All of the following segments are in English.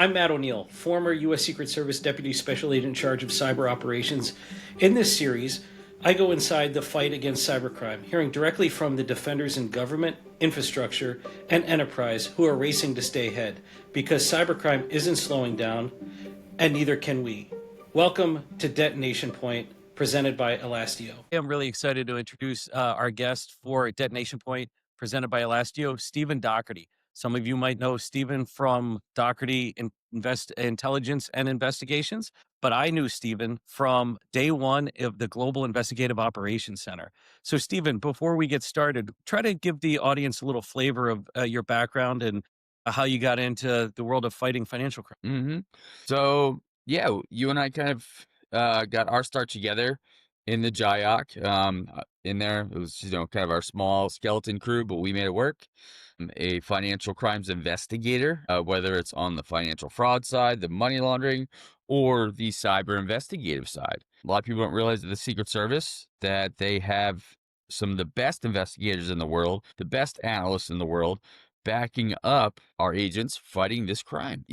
I'm Matt O'Neill, former U.S. Secret Service Deputy Special Agent in charge of cyber operations. In this series, I go inside the fight against cybercrime, hearing directly from the defenders in government, infrastructure, and enterprise who are racing to stay ahead, because cybercrime isn't slowing down, and neither can we. Welcome to Detonation Point, presented by Elastio. I'm really excited to introduce our guest for Detonation Point, presented by Elastio, Stephen Dougherty. Some of you might know Stephen from Dougherty Intelligence and Investigations, but I knew Stephen from day one of the Global Investigative Operations Center. So, Stephen, before we get started, try to give the audience a little flavor of your background and how you got into the world of fighting financial crime. So, yeah, you and I kind of got our start together in the JIOC. In there, it was kind of our small skeleton crew, but we made it work. I'm a financial crimes investigator, whether it's on the financial fraud side, the money laundering, or the cyber investigative side. A lot of people don't realize that the Secret Service that they have some of the best investigators in the world, the best analysts in the world, backing up our agents fighting this crime.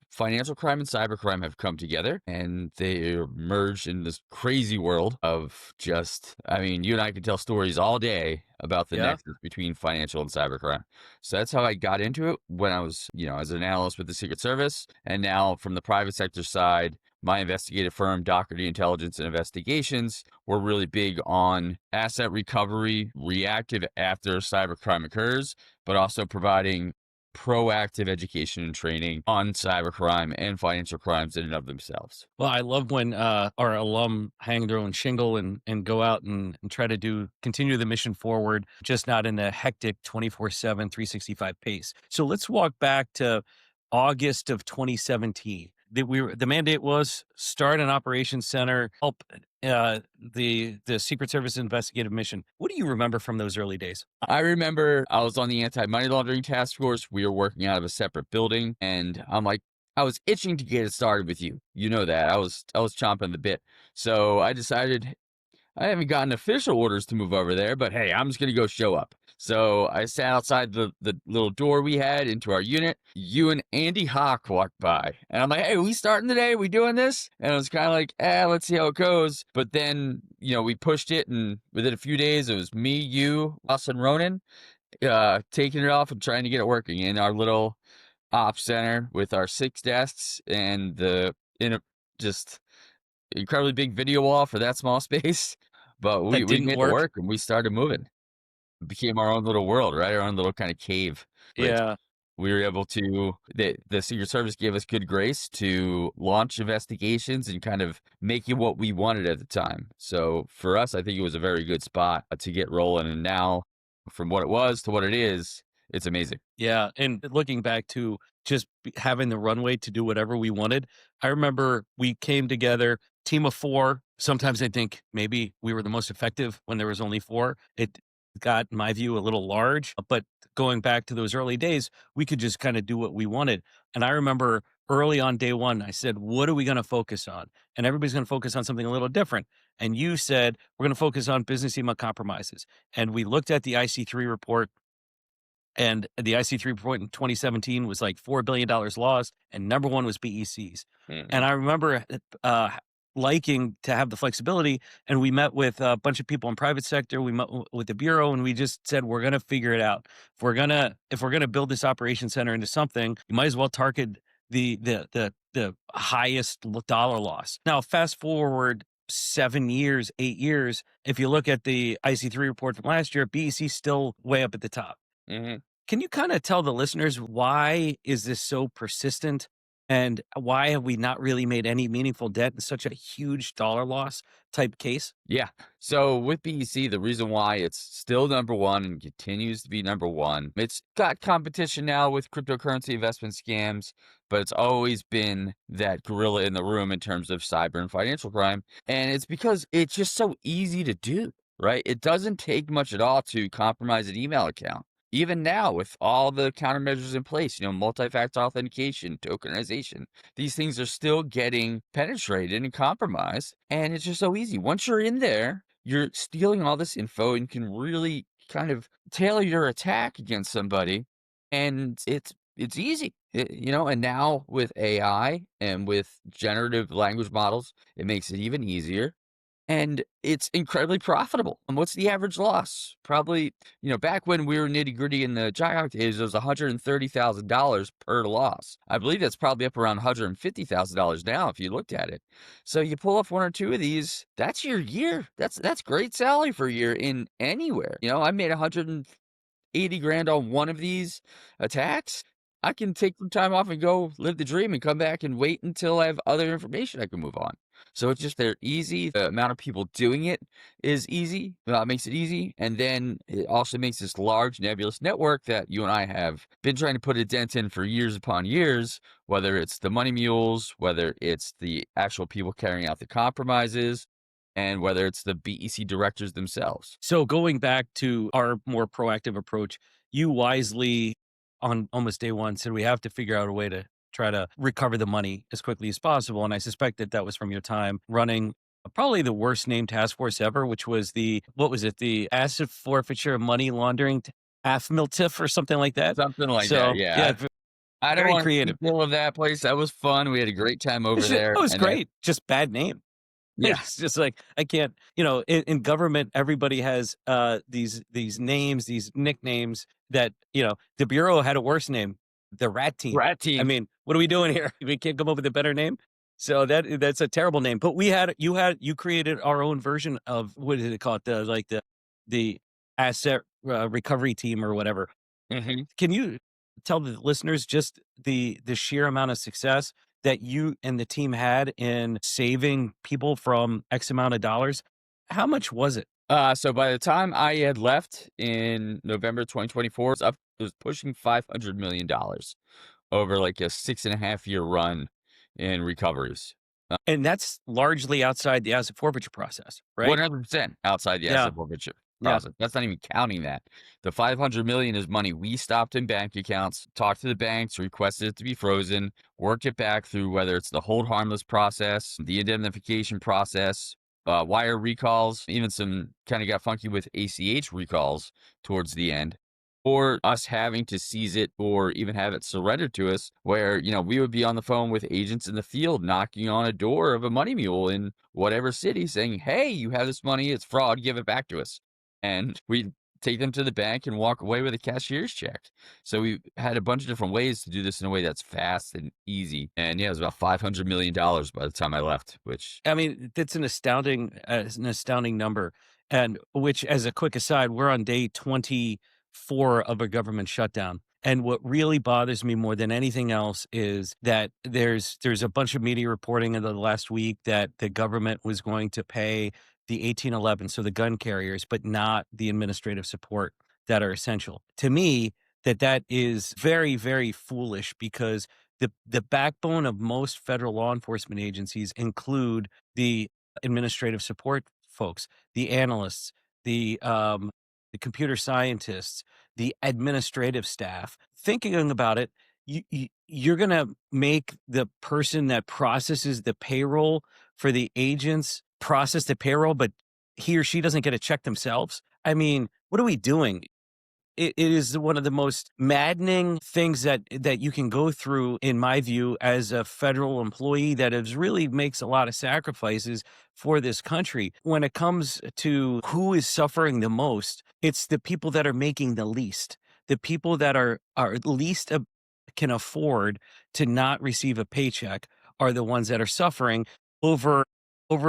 Financial crime and cybercrime have come together and they merged in this crazy world of you and I can tell stories all day about the nexus between financial and cybercrime. So that's how I got into it when I was, as an analyst with the Secret Service. And now from the private sector side, my investigative firm, Dougherty Intelligence and Investigations, we're really big on asset recovery, reactive after cybercrime occurs, but also providing proactive education and training on cybercrime and financial crimes in and of themselves. Well, I love when our alum hang their own shingle and go out and try to continue the mission forward, just not in a hectic 24/7, 365 pace. So let's walk back to August of 2017. The mandate was start an operations center, help the Secret Service investigative mission. What do you remember from those early days? I remember I was on the anti-money laundering task force. We were working out of a separate building, and I was itching to get it started with you. You know that. I was chomping the bit. So I decided I haven't gotten official orders to move over there, but hey, I'm just going to go show up. So I sat outside the little door we had into our unit. You and Andy Hawk walked by. And I'm like, hey, we starting today? We doing this? And it was kind of like, let's see how it goes. But then, we pushed it. And within a few days, it was me, you, us, and Ronan taking it off and trying to get it working in our little ops center with our 6 desks and just incredibly big video wall for that small space. But we made it work and we started moving. It became our own little world, right? Our own little kind of cave. Yeah. We were able to, the Secret Service gave us good grace to launch investigations and kind of make it what we wanted at the time. So for us, I think it was a very good spot to get rolling. And now from what it was to what it is, it's amazing. Yeah. And looking back to just having the runway to do whatever we wanted, I remember we came together, team of 4. Sometimes I think maybe we were the most effective when there was only 4. It got, in my view, a little large, but going back to those early days, we could just kind of do what we wanted. And I remember early on day one, I said, what are we going to focus on? And everybody's going to focus on something a little different. And you said, we're going to focus on business email compromises. And we looked at the IC3 report. And the IC3 report in 2017 was like $4 billion lost, and number 1 was BECs. And I remember liking to have the flexibility, and we met with a bunch of people in private sector. We met with the Bureau, and we just said, we're going to figure it out. If we're gonna build this operations center into something, you might as well target the highest dollar loss. Now, fast forward 7 years, 8 years, if you look at the IC3 report from last year, BEC's still way up at the top. Can you kind of tell the listeners why is this so persistent and why have we not really made any meaningful dent in such a huge dollar loss type case? Yeah. So with BEC, the reason why it's still number 1 and continues to be number 1, it's got competition now with cryptocurrency investment scams, but it's always been that gorilla in the room in terms of cyber and financial crime. And it's because it's just so easy to do, right? It doesn't take much at all to compromise an email account. Even now, with all the countermeasures in place, multi-factor authentication, tokenization, these things are still getting penetrated and compromised. And it's just so easy. Once you're in there, you're stealing all this info and can really kind of tailor your attack against somebody. And it's easy. And now with AI and with generative language models, it makes it even easier. And it's incredibly profitable. And what's the average loss? Probably, back when we were nitty-gritty in the Jayhawk days, it was $130,000 per loss. I believe that's probably up around $150,000 now if you looked at it. So you pull off one or two of these, that's your year. That's great salary for a year in anywhere. I made 180 grand on one of these attacks. I can take some time off and go live the dream and come back and wait until I have other information I can move on. So it's just they're easy. The amount of people doing it is easy. Makes it easy. And then it also makes this large nebulous network that you and I have been trying to put a dent in for years upon years, whether it's the money mules, whether it's the actual people carrying out the compromises, and whether it's the BEC directors themselves. So going back to our more proactive approach, you wisely on almost day one said we have to figure out a way to try to recover the money as quickly as possible. And I suspect that that was from your time running probably the worst named task force ever, which was what was it? The asset forfeiture money laundering AFMLTIF or something like that. Something like So, that, yeah. I don't very want to creative. speak ill of that place. That was fun. We had a great time over there. It was and great. Just bad name. Yeah. It's just like I can't, in government, everybody has these names, these nicknames that, the Bureau had a worse name, the Rat Team. Rat I Team. mean, what are we doing here? We can't come up with a better name. So that's a terrible name. But you created our own version of, what did it call it? The asset recovery team or whatever. hmm Can you tell the listeners just the sheer amount of success that you and the team had in saving people from X amount of dollars? How much was it? So by the time I had left in November 2024, it was pushing $500 million over like a 6.5 year run in recoveries. And that's largely outside the asset forfeiture process, right? 100% outside the Yeah. asset forfeiture Yeah. process. That's not even counting that. The $500 million is money we stopped in bank accounts, talked to the banks, requested it to be frozen, worked it back through whether it's the hold harmless process, the indemnification process, wire recalls, even some kind of got funky with ACH recalls towards the end, or us having to seize it or even have it surrendered to us, where, we would be on the phone with agents in the field knocking on a door of a money mule in whatever city saying, hey, you have this money, it's fraud, give it back to us. And we take them to the bank and walk away with a cashier's check. So we had a bunch of different ways to do this in a way that's fast and easy. And yeah, it was about $500 million by the time I left, which I mean, that's an astounding number. And which, as a quick aside, we're on day 24 of a government shutdown. And what really bothers me more than anything else is that there's a bunch of media reporting in the last week that the government was going to pay the 1811, so the gun carriers, but not the administrative support that are essential. To me, that is very, very foolish, because the backbone of most federal law enforcement agencies include the administrative support folks, the analysts, the computer scientists, the administrative staff. Thinking about it, you're going to make the person that processes the payroll for the agents process the payroll, but he or she doesn't get a check themselves. I mean, what are we doing? It is one of the most maddening things that you can go through, in my view, as a federal employee that is really makes a lot of sacrifices for this country. When it comes to who is suffering the most, it's the people that are making the least. The people that are least can afford to not receive a paycheck are the ones that are suffering over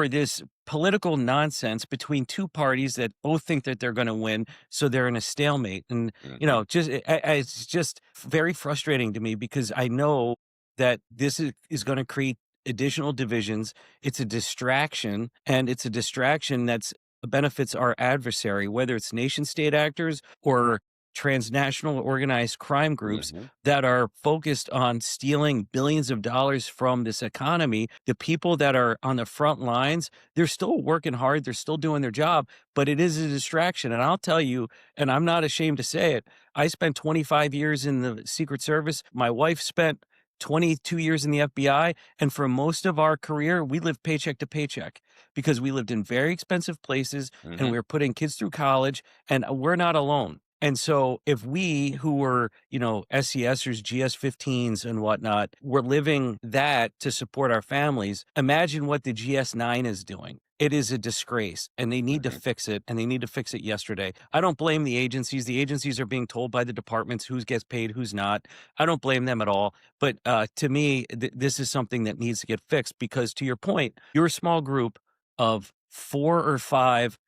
this political nonsense between two parties that both think that they're going to win, so they're in a stalemate. And it's just very frustrating to me, because I know that this is going to create additional divisions. It's a distraction, and it's a distraction that's benefits our adversary, whether it's nation state actors or transnational organized crime groups Mhm. that are focused on stealing billions of dollars from this economy. The people that are on the front lines, they're still working hard, they're still doing their job, but it is a distraction. And I'll tell you, and I'm not ashamed to say it, I spent 25 years in the Secret Service. My wife spent 22 years in the FBI. And for most of our career, we lived paycheck to paycheck, because we lived in very expensive places and Mhm. we were putting kids through college, and we're not alone. And so if we who were, SCSers, GS-15s and whatnot, were living that to support our families, imagine what the GS-9 is doing. It is a disgrace, and they need to Mhm. fix it, and they need to fix it yesterday. I don't blame the agencies. The agencies are being told by the departments who gets paid, who's not. I don't blame them at all. But to me, this is something that needs to get fixed because, to your point, you're a small group of 4 or 5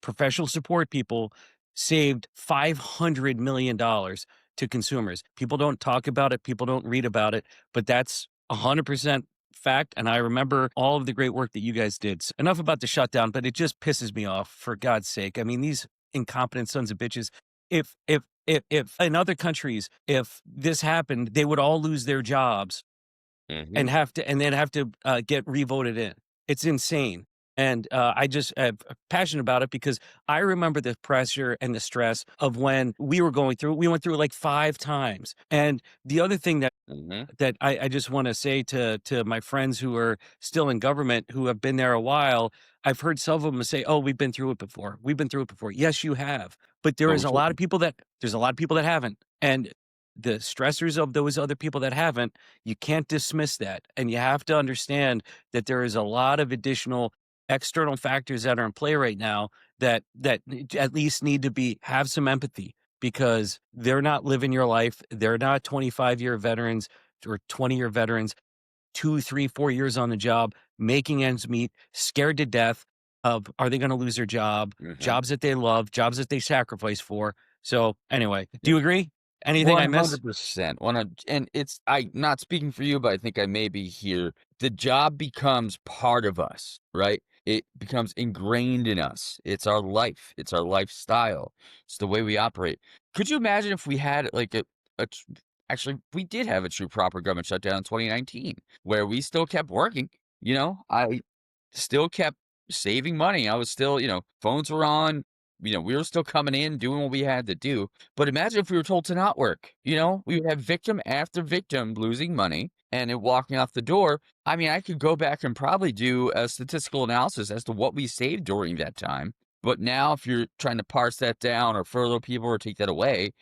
professional support people saved $500 million to consumers. People don't talk about it, people don't read about it, but that's 100% fact. And I remember all of the great work that you guys did. Enough about the shutdown, but it just pisses me off, for God's sake. I mean, these incompetent sons of bitches. If in other countries, if this happened, they would all lose their jobs and Mhm. then have to get revoted in. It's insane. And I'm passionate about it because I remember the pressure and the stress of when we were going through. We went through it like 5 times. And the other thing Mhm. that I just want to say to my friends who are still in government who have been there a while, I've heard some of them say, "Oh, we've been through it before. We've been through it before." Yes, you have, but Oh, we sure. there's a lot of people that haven't, and the stressors of those other people that haven't, you can't dismiss that, and you have to understand that there is a lot of additional external factors that are in play right now that at least need to be have some empathy because they're not living your life. They're not 25-year veterans or 20-year veterans, 2, 3, 4 years on the job, making ends meet, scared to death of are they going to lose their job, Mhm. jobs that they love, jobs that they sacrifice for. So anyway, do Yep. you agree? Anything I miss? 100%. And I not speaking for you, but I think I may be here. The job becomes part of us, right? It becomes ingrained in us. It's our life. It's our lifestyle. It's the way we operate. Could you imagine if we had like a tr- actually we did have a true proper government shutdown in 2019 where we still kept working, I still kept saving money. I was still, phones were on, we were still coming in doing what we had to do. But imagine if we were told to not work, we would have victim after victim losing money and it walking out the door. I mean, I could go back and probably do a statistical analysis as to what we saved during that time. But now, if you're trying to parse that down or furlough people or take that away,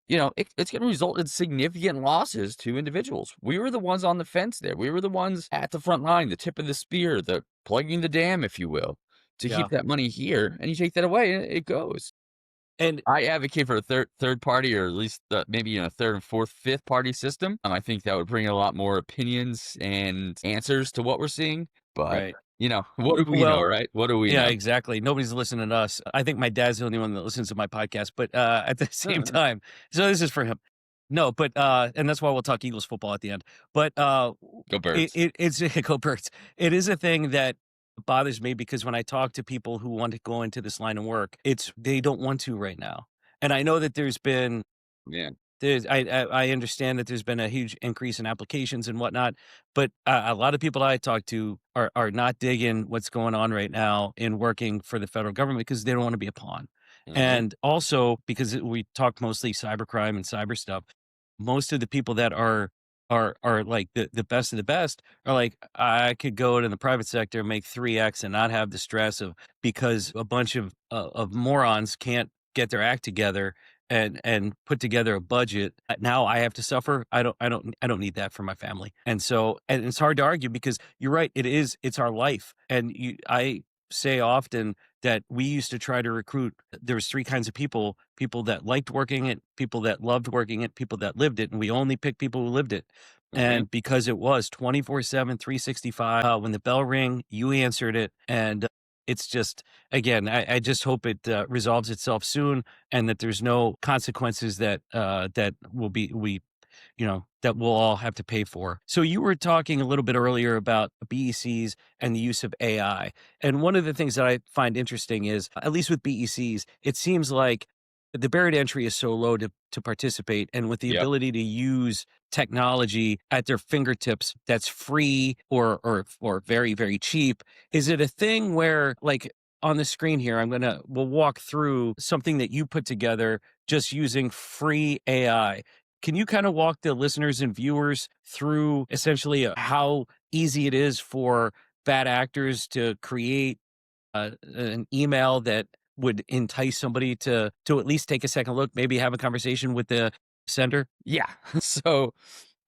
it's going to result in significant losses to individuals. We were the ones on the fence there. We were the ones at the front line, the tip of the spear, the plugging the dam, if you will, to Yeah. keep that money here. And you take that away, and it goes. And I advocate for a third party, or at least maybe a third and fourth, fifth party system. I think that would bring a lot more opinions and answers to what we're seeing. But right. what do we know, Well, right? What do we yeah, know? exactly. Nobody's listening to us. I think my dad's the only one that listens to my podcast, but at the same time, so this is for him. No, but and that's why we'll talk Eagles football at the end. But Go Birds. it's go Birds. It is a thing that bothers me because when I talk to people who want to go into this line of work, it's they don't want to right now. And I know that Yeah. I understand that there's been a huge increase in applications and whatnot, but a lot of people I talk to are not digging what's going on right now in working for the federal government because they don't want to be a pawn. Hmm. And also because we talk mostly cybercrime and cyber stuff, most of the people that are like the best of the best are like, I could go to the private sector, make 3x and not have the stress of because a bunch of morons can't get their act together and put together a budget. Now I have to suffer. I don't need that for my family. And so and it's hard to argue because you're right. It's our life. And I say often that we used to try to recruit. There was 3 kinds of people that liked working it, people that loved working it, people that lived it. And we only picked people who lived it. Hmm. And because it was 24/7, 365, when the bell rang, you answered it. And it's just, again, I just hope it resolves itself soon and that there's no consequences that will be that we'll all have to pay for. So you were talking a little bit earlier about BECs and the use of AI. And one of the things that I find interesting is, at least with BECs, it seems like the barrier to entry is so low to participate. And with the Yep. ability to use technology at their fingertips that's free or very, very cheap, is it a thing where like on the screen here, we'll walk through something that you put together just using free AI. Can you kind of walk the listeners and viewers through essentially how easy it is for bad actors to create an email that would entice somebody to at least take a second look, maybe have a conversation with the sender? Yeah. So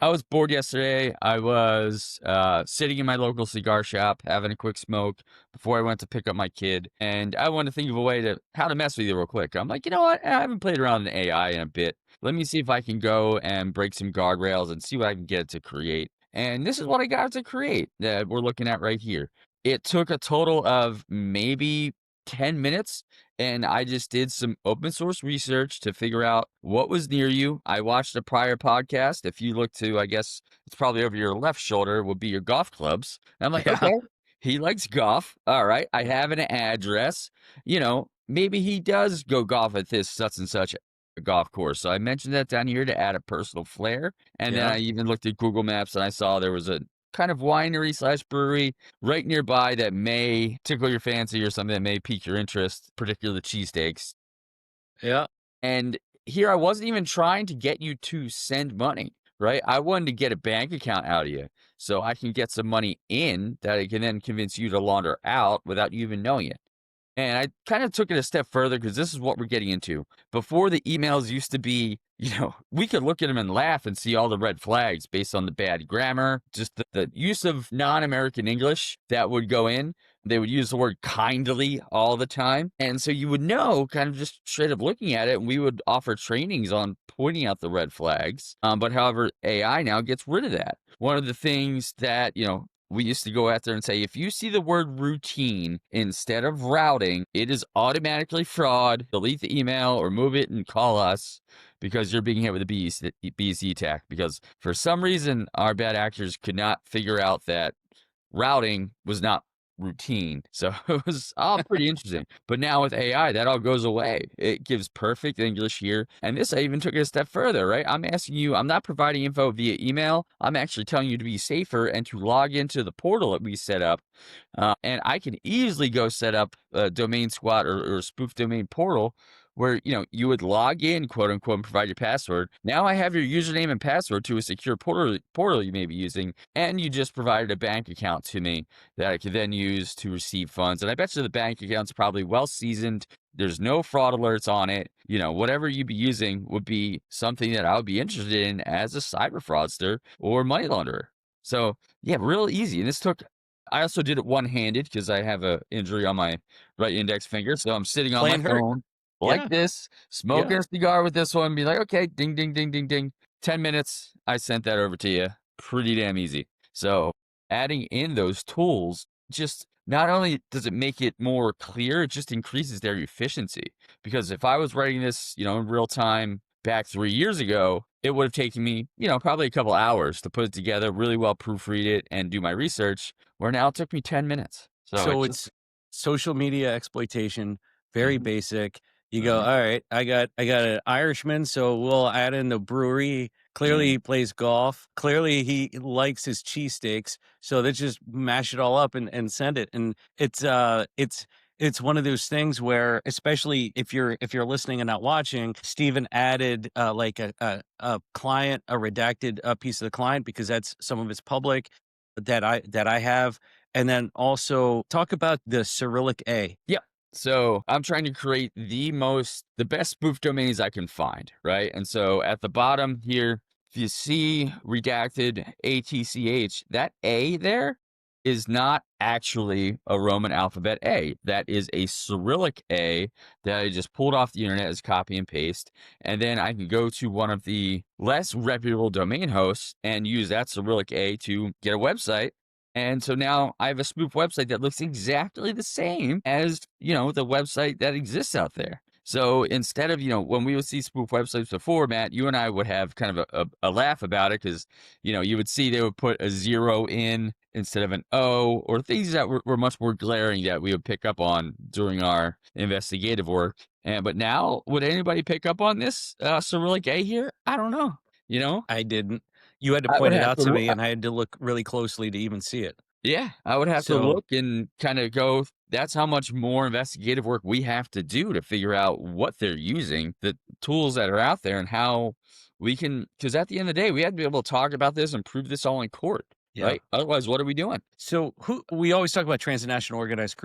I was bored yesterday. I was sitting in my local cigar shop having a quick smoke before I went to pick up my kid, and I wanted to think of a way to how to mess with you real quick. I'm like, you know what? I haven't played around in AI in a bit. Let me see if I can go and break some guardrails and see what I can get it to create. And this is what I got it to create that we're looking at right here. It took a total of maybe 10 minutes, and I just did some open source research to figure out what was near you. I watched a prior podcast. If you look to, I guess it's probably over your left shoulder, would be your golf clubs. And I'm like, Yeah. okay, he likes golf. All right. I have an address. Maybe he does go golf at this such and such a golf course. So I mentioned that down here to add a personal flair. And then Yeah. I even looked at Google Maps and I saw there was a kind of winery/brewery right nearby that may tickle your fancy or something that may pique your interest, particularly cheesesteaks. Yeah. And here I wasn't even trying to get you to send money, right? I wanted to get a bank account out of you so I can get some money in that I can then convince you to launder out without you even knowing it. And I kind of took it a step further because this is what we're getting into. Before, the emails used to be, we could look at them and laugh and see all the red flags based on the bad grammar, just the use of non-American English that would go in. They would use the word kindly all the time. And so you would know kind of just straight up looking at it. And we would offer trainings on pointing out the red flags. But however, AI now gets rid of that. One of the things that, we used to go after and say, if you see the word routine instead of routing, it is automatically fraud. Delete the email or move it and call us because you're being hit with a BEC attack. Because for some reason, our bad actors could not figure out that routing was not routine. So it was all pretty interesting. But now with AI, that all goes away. It gives perfect English here. And this, I even took it a step further, right? I'm asking you, I'm not providing info via email. I'm actually telling you to be safer and to log into the portal that we set up. And I can easily go set up a domain squat or spoof domain portal where, you would log in, quote unquote, and provide your password. Now I have your username and password to a secure portal you may be using, and you just provided a bank account to me that I could then use to receive funds. And I bet you the bank account's probably well seasoned. There's no fraud alerts on it. Whatever you'd be using would be something that I would be interested in as a cyber fraudster or money launderer. So yeah, real easy. And I also did it one-handed because I have an injury on my right index finger. So I'm sitting on my Playing hurt. phone like Yeah. this, smoking a cigar with this one, be like, okay, ding, ding, ding, ding, ding. 10 minutes, I sent that over to you. Pretty damn easy. So adding in those tools, just not only does it make it more clear, it just increases their efficiency. Because if I was writing this, in real time back 3 years ago, it would have taken me, probably a couple hours to put it together, really well proofread it and do my research, where now it took me 10 minutes. So it's social media exploitation, very Mhm. basic. You go, Mhm. all right, I got an Irishman, so we'll add in the brewery. Clearly he plays golf. Clearly he likes his cheesesteaks. So let's just mash it all up and send it. And it's one of those things where, especially if you're listening and not watching, Steven added like a client, a redacted piece of the client because that's some of it's public that I have. And then also talk about the Cyrillic A. Yep. So I'm trying to create the best spoof domains I can find, right? And so at the bottom here, if you see redacted ATCH, that A there is not actually a Roman alphabet A. That is a Cyrillic A that I just pulled off the internet as copy and paste. And then I can go to one of the less reputable domain hosts and use that Cyrillic A to get a website. And so now I have a spoof website that looks exactly the same as, the website that exists out there. So instead of, when we would see spoof websites before, Matt, you and I would have kind of a laugh about it because, you would see they would put a 0 in instead of an O, or things that were much more glaring that we would pick up on during our investigative work. But now, would anybody pick up on this Cyrillic A here? I don't know. I didn't. You had to I would point it have out to to look. me, and I had to look really closely to even see it. Yeah, I would have to So look and kind of go, that's how much more investigative work we have to do to figure out what they're using, the tools that are out there, and how we can, because at the end of the day, we have to be able to talk about this and prove this all in court. Yeah. right? Otherwise, what are we doing? So we always talk about transnational organized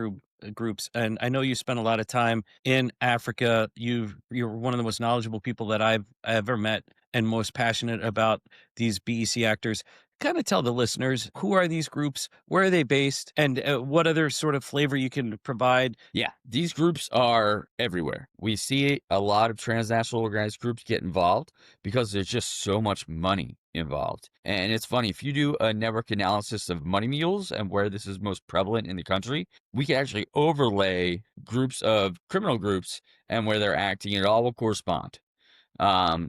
groups, and I know you spent a lot of time in Africa. You're one of the most knowledgeable people that I've ever met, and most passionate about these BEC actors. Kind of tell the listeners, who are these groups, where are they based, and what other sort of flavor you can provide. Yeah, these groups are everywhere. We see a lot of transnational organized groups get involved because there's just so much money involved. And it's funny, if you do a network analysis of money mules and where this is most prevalent in the country, we can actually overlay groups of criminal groups and where they're acting, and it all will correspond.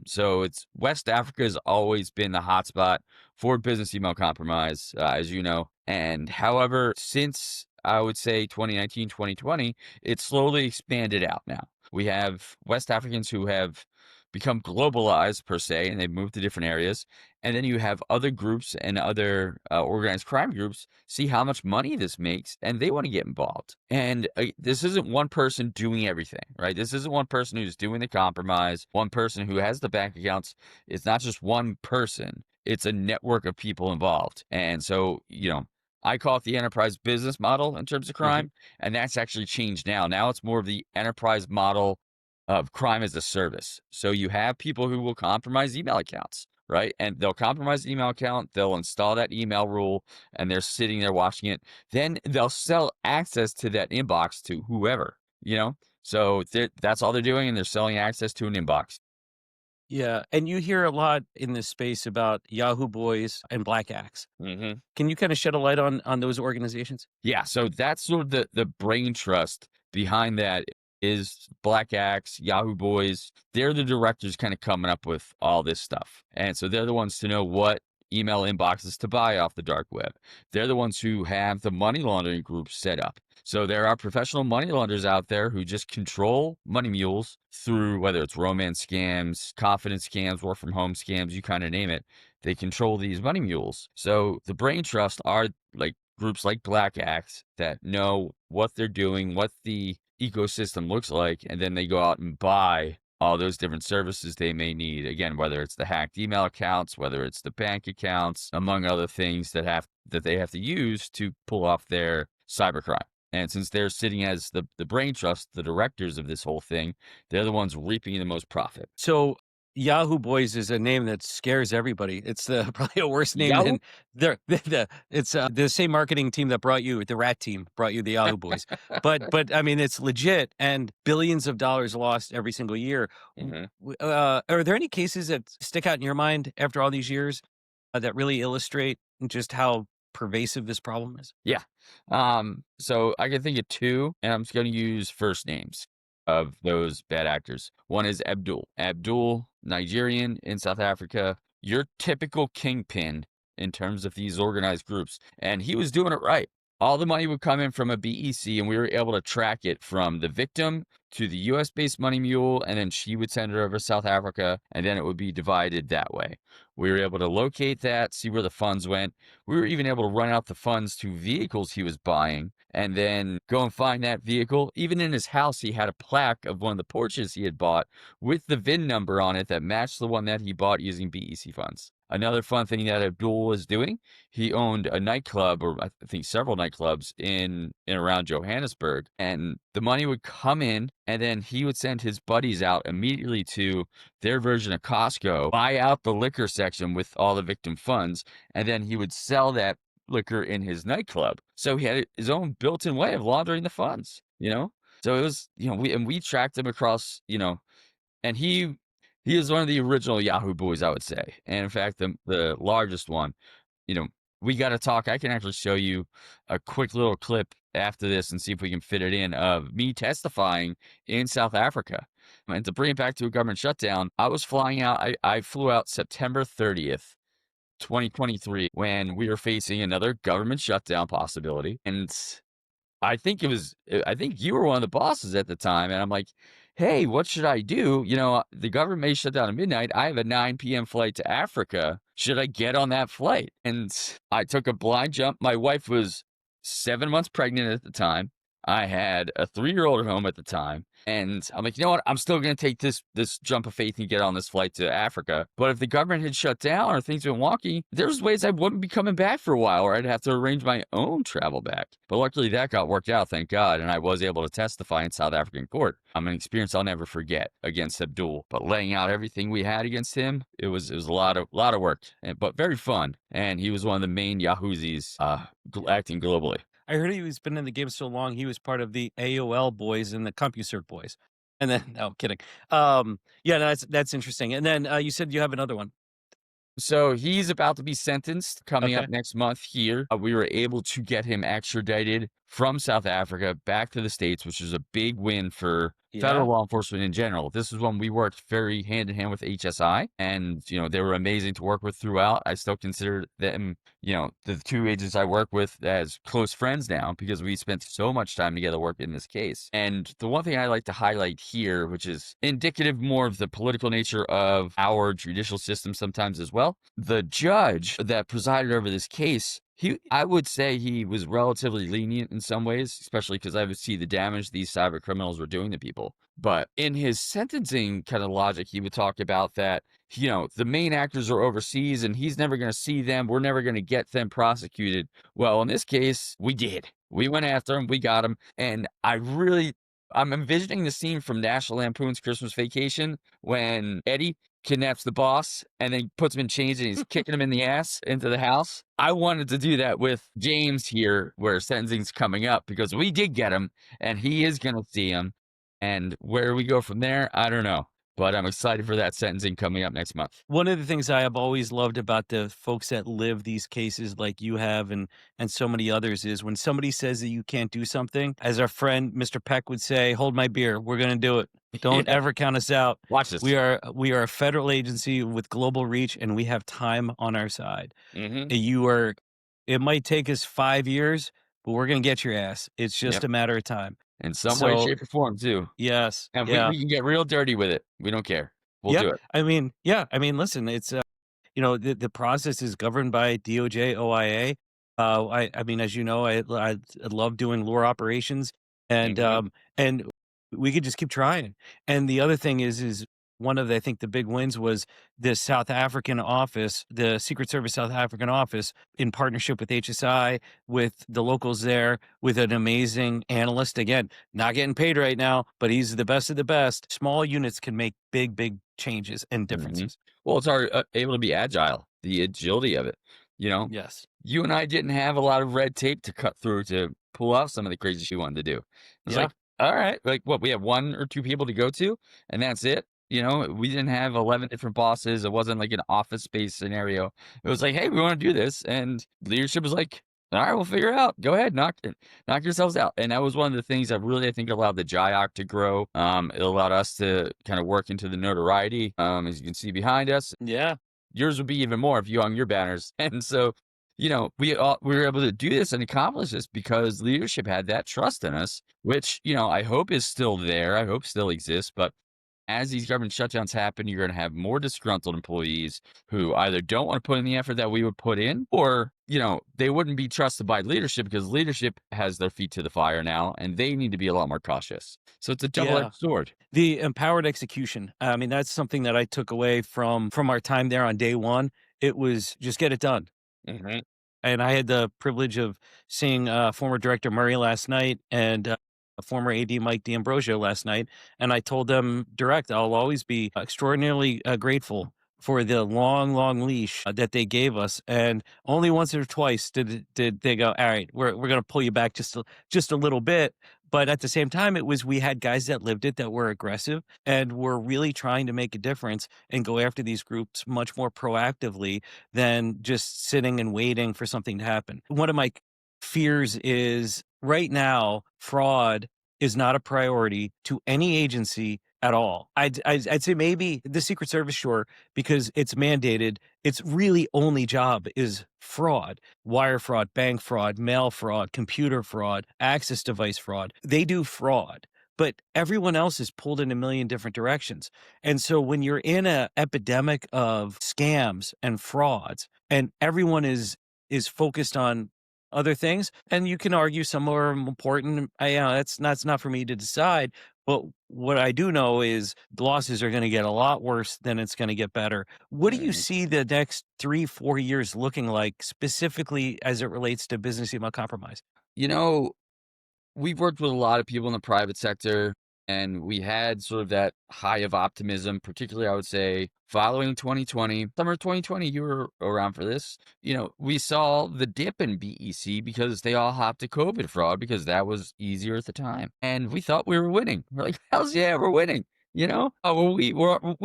So it's West Africa has always been the hotspot for business email compromise, as you know. And however, since I would say 2019, 2020, it's slowly expanded out now. We have West Africans who have become globalized per se, and they've moved to different areas. And then you have other groups and other organized crime groups see how much money this makes, and they want to get involved. And this isn't one person doing everything, right? This isn't one person who's doing the compromise, one person who has the bank accounts. It's not just one person. It's a network of people involved. And so, I call it the enterprise business model in terms of Mhm. crime, and that's actually changed now. Now it's more of the enterprise model of crime as a service. So you have people who will compromise email accounts, right? And they'll compromise the email account, they'll install that email rule, and they're sitting there watching it. Then they'll sell access to that inbox to whoever, So that's all they're doing, and they're selling access to an inbox. Yeah, and you hear a lot in this space about Yahoo Boys and Black Axe. Mm-hmm. Can you kind of shed a light on those organizations? Yeah, so that's sort of the brain trust behind that is Black Axe, Yahoo Boys. They're the directors kind of coming up with all this stuff. And so they're the ones to know what email inboxes to buy off the dark web. They're the ones who have the money laundering groups set up. So there are professional money launderers out there who just control money mules through whether it's romance scams, confidence scams, work from home scams, you kind of name it. They control these money mules. So the brain trust are like groups like Black Axe that know what they're doing, what the ecosystem looks like, and then they go out and buy all those different services they may need. Again, whether it's the hacked email accounts, whether it's the bank accounts, among other things that they have to use to pull off their cybercrime. And since they're sitting as the brain trust, the directors of this whole thing, they're the ones reaping the most profit. So Yahoo Boys is a name that scares everybody. It's probably a worse name Yahoo? than it's the same marketing team that brought you the Rat Team brought you the Yahoo Boys. But I mean it's legit, and billions of dollars lost every single year. Mhm. Are there any cases that stick out in your mind after all these years that really illustrate just how pervasive this problem is? Yeah. So I can think of two, and I'm just going to use first names of those bad actors. One is Abdul. Abdul, Nigerian in South Africa, your typical kingpin in terms of these organized groups. And he was doing it right. All the money would come in from a BEC, and we were able to track it from the victim to the US based money mule, and then she would send it over to South Africa, and then it would be divided that way. We were able to locate that, see where the funds went. We were even able to run out the funds to vehicles he was buying and then go and find that vehicle. Even in his house, he had a plaque of one of the Porsches he had bought with the VIN number on it that matched the one that he bought using BEC funds. Another fun thing that Abdul was doing, he owned a nightclub, or I think several nightclubs in and around Johannesburg, and the money would come in, and then he would send his buddies out immediately to their version of Costco, buy out the liquor section with all the victim funds, and then he would sell that liquor in his nightclub. So he had his own built-in way of laundering the funds. So it was, we tracked him across, and he is one of the original Yahoo Boys, I would say. And in fact, the largest one, you know, we got to talk. I can actually show you a quick little clip after this and see if we can fit it in of me testifying in South Africa. And to bring it back to a government shutdown, I was flying out. I flew out September 30th, 2023, when we were facing another government shutdown possibility. And I think you were one of the bosses at the time. And I'm like, hey, what should I do? The government may shut down at midnight. I have a 9 p.m. flight to Africa. Should I get on that flight? And I took a blind jump. My wife was 7 months pregnant at the time. I had a 3-year-old at home at the time, and I'm like, you know what? I'm still going to take this jump of faith and get on this flight to Africa. But if the government had shut down or things went wonky, there's ways I wouldn't be coming back for a while, or I'd have to arrange my own travel back. But luckily, that got worked out, thank God, and I was able to testify in South African court. An experience I'll never forget against Abdul. But laying out everything we had against him, it was a lot of work, but very fun. And he was one of the main Yahoozis acting globally. I heard he's been in the game so long, he was part of the AOL boys and the CompuServe boys. And then, no, I'm kidding. Yeah, no, that's interesting. And then you said you have another one. So he's about to be sentenced coming Okay. up next month here. We were able to get him extradited from South Africa back to the States, which is a big win for federal law enforcement in general. This is when we worked very hand in hand with HSI, and they were amazing to work with throughout. I still consider them, the two agents I work with as close friends now because we spent so much time together working in this case. And the one thing I like to highlight here, which is indicative more of the political nature of our judicial system sometimes as well, the judge that presided over this case, I would say he was relatively lenient in some ways, especially because I would see the damage these cyber criminals were doing to people. But in his sentencing kind of logic, he would talk about that, the main actors are overseas and he's never going to see them. We're never going to get them prosecuted. Well, in this case, we did. We went after him. We got him. And I'm envisioning the scene from National Lampoon's Christmas Vacation when Eddie kidnaps the boss and then puts him in chains and he's kicking him in the ass into the house. I wanted to do that with James here where sentencing's coming up because we did get him and he is going to see him. And where we go from there, I don't know. But I'm excited for that sentencing coming up next month. One of the things I have always loved about the folks that live these cases like you have and so many others is when somebody says that you can't do something, as our friend Mr. Peck would say, hold my beer, we're going to do it. Don't Yeah. ever count us out. Watch this. We are a federal agency with global reach and we have time on our side. Mm-hmm. It might take us 5 years, but we're going to get your ass. It's just a matter of time. In some way, shape, or form, too. Yes. And Yeah. we can get real dirty with it. We don't care. We'll do it. I mean, listen, it's, the process is governed by DOJ, OIA. I mean, as you know, I love doing lure operations and we could just keep trying. And the other thing is one of I think the big wins was the South African office, the Secret Service South African office in partnership with HSI, with the locals there, with an amazing analyst. Again, not getting paid right now, but he's the best of the best. Small units can make big changes and differences. Well, it's able to be agile, the agility of it. Yes. You and I didn't have a lot of red tape to cut through to pull off some of the crazy shit we wanted to do. It's like, all right, like what, we have 1 or 2 people to go to and that's it. We didn't have 11 different bosses. It wasn't like an office space scenario. It was like, hey, we want to do this. And leadership was like, all right, we'll figure it out. Go ahead, knock yourselves out. And that was one of the things that really, I think, allowed the JIOC to grow. It allowed us to kind of work into the notoriety, as you can see behind us. Yeah. Yours would be even more if you hung your banners. And so, we were able to do this and accomplish this because leadership had that trust in us, which, I hope is still there. I hope still exists. But as these government shutdowns happen, you're going to have more disgruntled employees who either don't want to put in the effort that we would put in, or, they wouldn't be trusted by leadership because leadership has their feet to the fire now and they need to be a lot more cautious. So it's a double-edged sword. The empowered execution. I mean, that's something that I took away from our time there on day one. It was just get it done. Mm-hmm. And I had the privilege of seeing former director Murray last night and former AD Mike D'Ambrosio last night. And I told them direct, I'll always be extraordinarily grateful for the long leash that they gave us. And only once or twice did they go, all right, we're going to pull you back just a little bit. But at the same time, we had guys that lived it, that were aggressive and were really trying to make a difference and go after these groups much more proactively than just sitting and waiting for something to happen. One of my fears is right now, fraud is not a priority to any agency at all. I'd say maybe the Secret Service, sure, because it's mandated. Its really only job is fraud, wire fraud, bank fraud, mail fraud, computer fraud, access device fraud. They do fraud, but everyone else is pulled in a million different directions. And so when you're in an epidemic of scams and frauds and everyone is focused on other things, and you can argue some are important. That's not for me to decide. But what I do know is the losses are going to get a lot worse than it's going to get better. What do you Right. see the next 3, 4 years looking like, specifically as it relates to business email compromise? You know, we've worked with a lot of people in the private sector, and we had sort of that high of optimism, particularly, I would say, following 2020. Summer 2020, you were around for this. We saw the dip in BEC because they all hopped to COVID fraud because that was easier at the time. And we thought we were winning. We're like, hell's yeah, we're winning. Oh, well, we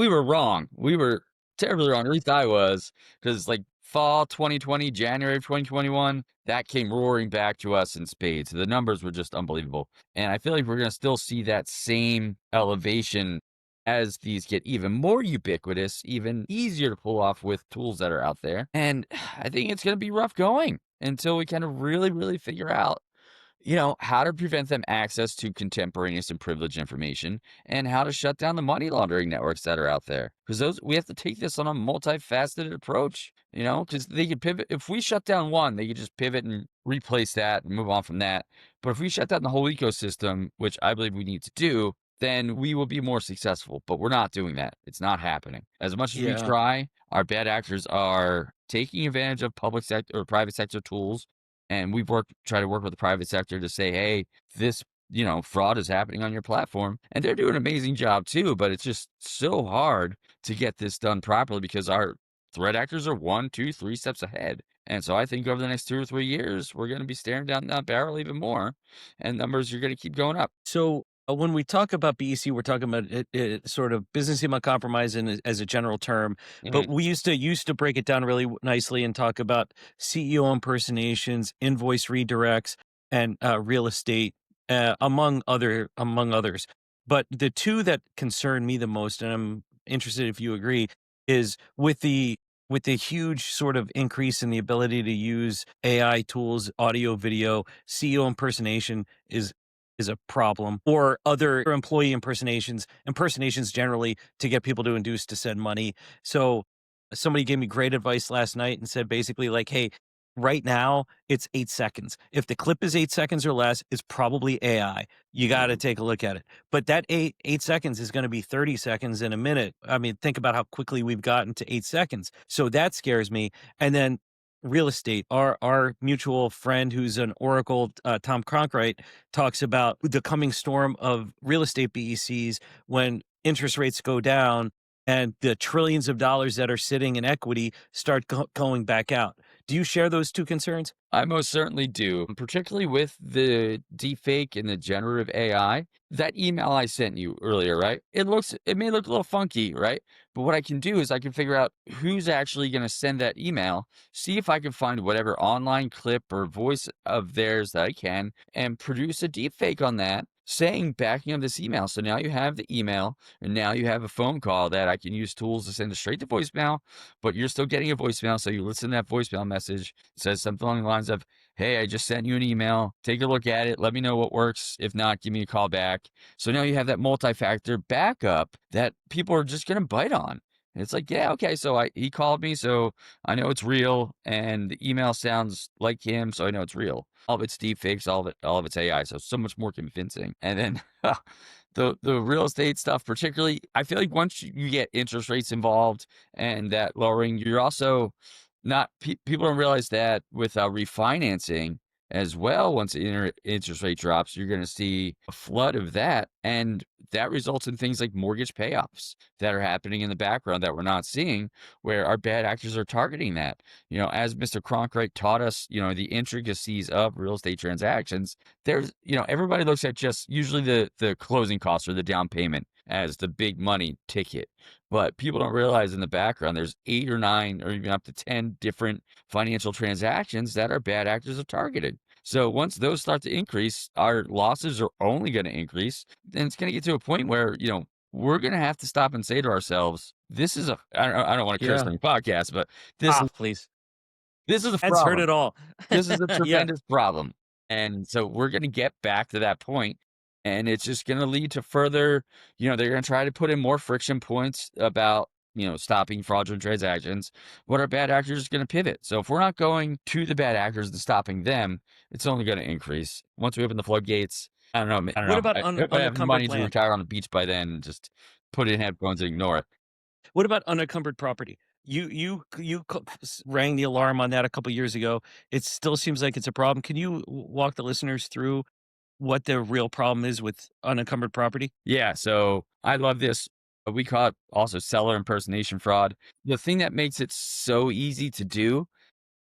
were wrong. We were terribly wrong. At least I was, because like fall 2020, January of 2021, that came roaring back to us in spades. The numbers were just unbelievable. And I feel like we're going to still see that same elevation as these get even more ubiquitous, even easier to pull off with tools that are out there. And I think it's going to be rough going until we kind of really, really figure out how to prevent them access to contemporaneous and privileged information, and how to shut down the money laundering networks that are out there. Because we have to take this on a multifaceted approach, because they could pivot. If we shut down one, they could just pivot and replace that and move on from that. But if we shut down the whole ecosystem, which I believe we need to do, then we will be more successful. But we're not doing that. It's not happening. As much as we Yeah. try, our bad actors are taking advantage of public sector or private sector tools, and we've try to work with the private sector to say, hey, this, fraud is happening on your platform. And they're doing an amazing job too, but it's just so hard to get this done properly because our threat actors are 1, 2, 3 steps ahead. And so I think over the next 2 or 3 years, we're going to be staring down that barrel even more, and numbers are going to keep going up. So when we talk about BEC, we're talking about it sort of business email compromise as a general term. But Mhm. we used to break it down really nicely and talk about CEO impersonations, invoice redirects, and real estate, among others. But the two that concern me the most, and I'm interested if you agree, is with the huge sort of increase in the ability to use AI tools, audio, video, CEO impersonation is a problem, or other employee impersonations generally to get people to induce to send money. So somebody gave me great advice last night and said basically like, hey, right now it's 8 seconds. If the clip is 8 seconds or less, it's probably AI. You got to Yeah. take a look at it. But that eight seconds is going to be 30 seconds in a minute. I mean, think about how quickly we've gotten to 8 seconds. So that scares me. And then real estate. Our mutual friend who's an Oracle, Tom Cronkite, talks about the coming storm of real estate BECs when interest rates go down and the trillions of dollars that are sitting in equity start going back out. Do you share those two concerns? I most certainly do, particularly with the deepfake and the generative AI. That email I sent you earlier, right? It may look a little funky, right? But what I can do is I can figure out who's actually going to send that email, see if I can find whatever online clip or voice of theirs that I can, and produce a deepfake on that, backing up this email. So now you have the email, and now you have a phone call that I can use tools to send it straight to voicemail, but you're still getting a voicemail. So you listen to that voicemail message, says something along the lines of, hey, I just sent you an email. Take a look at it. Let me know what works. If not, give me a call back. So now you have that multi-factor backup that people are just going to bite on. And it's like, yeah, okay. So he called me, so I know it's real, and the email sounds like him, so I know it's real. All of it's deep fakes, all of it's AI, so much more convincing. And then the real estate stuff, particularly, I feel like once you get interest rates involved and that lowering, you're also not people don't realize that with refinancing as well. Once the interest rate drops, you're going to see a flood of that, and that results in things like mortgage payoffs that are happening in the background that we're not seeing, where our bad actors are targeting that. As Mr. Cronkite taught us, the intricacies of real estate transactions. There's, everybody looks at just usually the closing costs or the down payment as the big money ticket. But people don't realize in the background, there's 8 or 9 or even up to 10 different financial transactions that our bad actors are targeted. So once those start to increase, our losses are only going to increase. And it's going to get to a point where, we're going to have to stop and say to ourselves, I don't want to curse Yeah. on your podcast, but this is, Please. this is a That's heard problem. it all. This is a Yeah. tremendous problem. And so we're going to get back to that point, and it's just going to lead to further, they're going to try to put in more friction points about, stopping fraudulent transactions, what are bad actors going to pivot? So if we're not going to the bad actors and stopping them, it's only going to increase. Once we open the floodgates, I don't know. I don't What know. about I hope I have unencumbered money to land? retire on the beach by then and just put in headphones and ignore it. What about unencumbered property? Rang the alarm on that a couple years ago. It still seems like it's a problem. Can you walk the listeners through what the real problem is with unencumbered property? Yeah, so I love this. We call it also seller impersonation fraud. The thing that makes it so easy to do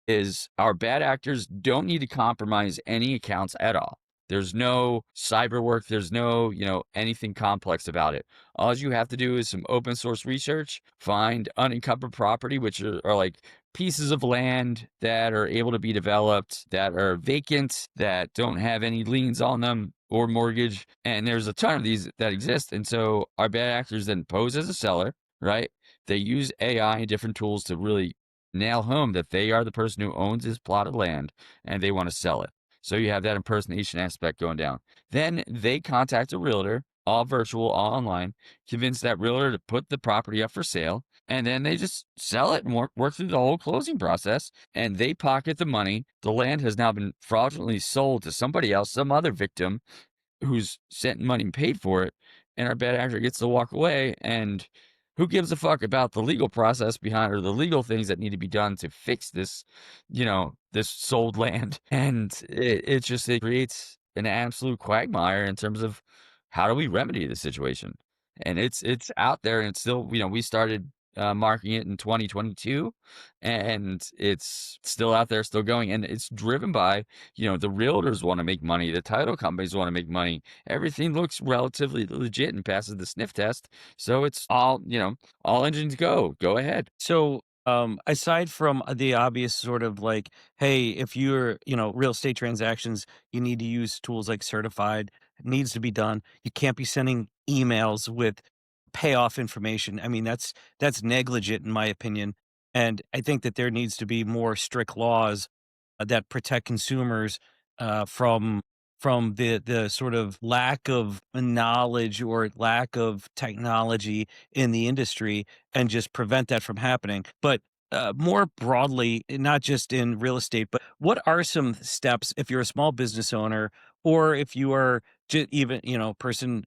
is our bad actors don't need to compromise any accounts at all. There's no cyber work. There's no, anything complex about it. All you have to do is some open source research, find unencumbered property, which are like pieces of land that are able to be developed, that are vacant, that don't have any liens on them or mortgage. And there's a ton of these that exist. And so our bad actors then pose as a seller, right? They use AI and different tools to really nail home that they are the person who owns this plot of land and they want to sell it. So you have that impersonation aspect going down. Then they contact a realtor, all virtual, all online, convince that realtor to put the property up for sale, and then they just sell it and work through the whole closing process, and they pocket the money. The land has now been fraudulently sold to somebody else, some other victim who's sent money and paid for it, and our bad actor gets to walk away. And who gives a fuck about the legal process behind or the legal things that need to be done to fix this, this sold land? And it creates an absolute quagmire in terms of how do we remedy the situation? And it's out there, and it's still, we started marking it in 2022, and it's still out there, still going, and it's driven by the realtors want to make money, the title companies want to make money. Everything looks relatively legit and passes the sniff test, so it's all engines go ahead. So, aside from the obvious sort of like, hey, if you're, real estate transactions, you need to use tools like certified, it needs to be done. You can't be sending emails with payoff information. I mean, that's negligent in my opinion. And I think that there needs to be more strict laws that protect consumers from the sort of lack of knowledge or lack of technology in the industry, and just prevent that from happening. But more broadly, not just in real estate, but what are some steps if you're a small business owner, or if you are even person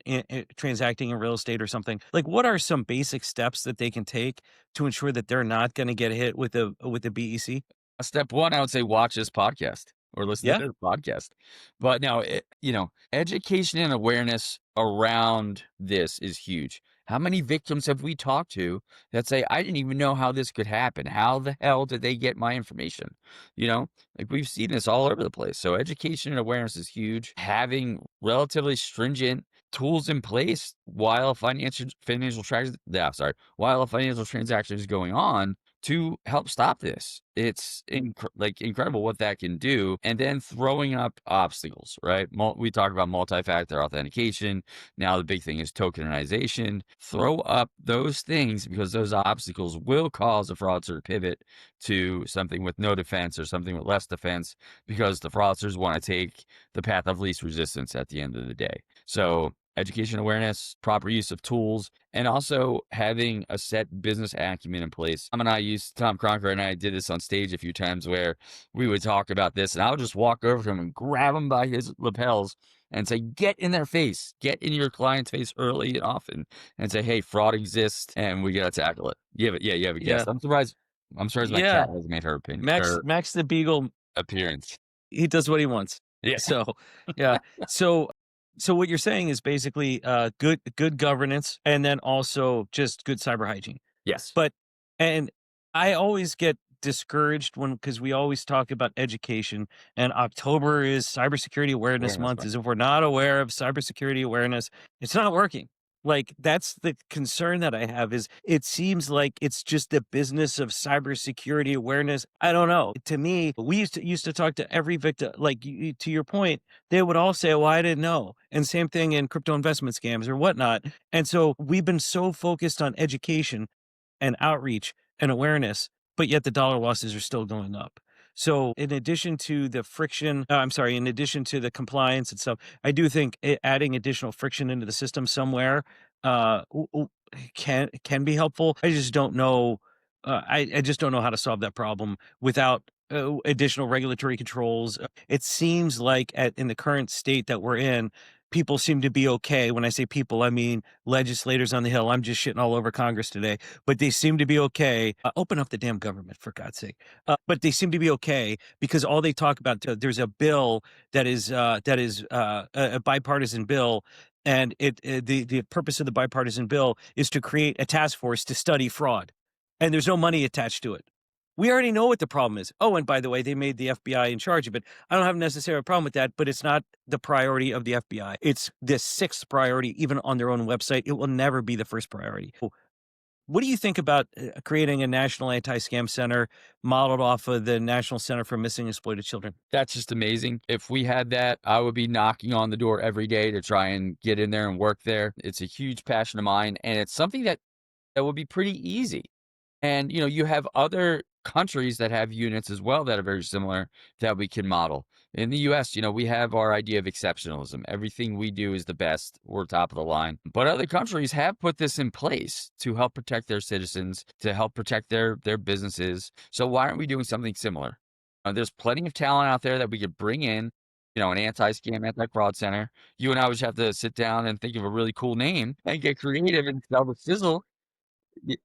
transacting in real estate or something, like what are some basic steps that they can take to ensure that they're not going to get hit with a BEC? Step one, I would say watch this podcast or listen Yeah. to this podcast. But no, education and awareness around this is huge. How many victims have we talked to that say, I didn't even know how this could happen? How the hell did they get my information? Like we've seen this all over the place. So education and awareness is huge. Having relatively stringent tools in place while a while a financial transaction is going on to help stop this. It's incredible what that can do. And then throwing up obstacles, right? We talk about multi-factor authentication. Now the big thing is tokenization. Throw up those things because those obstacles will cause a fraudster to pivot to something with no defense or something with less defense, because the fraudsters want to take the path of least resistance at the end of the day. So education, awareness, proper use of tools, and also having a set business acumen in place. Tom Cronker and I did this on stage a few times where we would talk about this, and I would just walk over to him and grab him by his lapels and say, get in their face, get in your client's face early and often, and say, hey, fraud exists and we got to tackle it. You have a Yeah. guess. I'm surprised my Yeah. cat hasn't made her Max the Beagle, appearance. he does what he wants. Yeah. So, yeah. So what you're saying is basically good governance, and then also just good cyber hygiene. Yes. But and I always get discouraged because we always talk about education, and October is Cybersecurity Awareness Awareness Month. month. As if we're not aware of cybersecurity awareness, it's not working. Like that's the concern that I have. Is it seems like it's just the business of cybersecurity awareness. I don't know. To me, we used to talk to every victim. Like to your point, they would all say, "Well, I didn't know," and same thing in crypto investment scams or whatnot. And so we've been so focused on education and outreach and awareness, but yet the dollar losses are still going up. So in addition to the friction, in addition to the compliance and stuff, I do think adding additional friction into the system somewhere can be helpful. I just don't know. I just don't know how to solve that problem without additional regulatory controls. It seems like in the current state that we're in, people seem to be okay. When I say people, I mean legislators on the Hill. I'm just shitting all over Congress today, but they seem to be okay. Open up the damn government, for God's sake. But they seem to be okay because all they talk about, there's a bill that is a bipartisan bill, and the purpose of the bipartisan bill is to create a task force to study fraud, and there's no money attached to it. We already know what the problem is. Oh, and by the way, they made the FBI in charge of it. I don't have necessarily a problem with that, but it's not the priority of the FBI. It's the sixth priority, even on their own website. It will never be the first priority. What do you think about creating a national anti-scam center modeled off of the National Center for Missing and Exploited Children? That's just amazing. If we had that, I would be knocking on the door every day to try and get in there and work there. It's a huge passion of mine, and it's something that would be pretty easy. And, you have other countries that have units as well that are very similar that we can model. In the US, we have our idea of exceptionalism. Everything we do is the best. We're top of the line. But other countries have put this in place to help protect their citizens, to help protect their businesses. So why aren't we doing something similar? There's plenty of talent out there that we could bring in, an anti-scam, anti-fraud center. You and I would just have to sit down and think of a really cool name and get creative and sell the sizzle. Y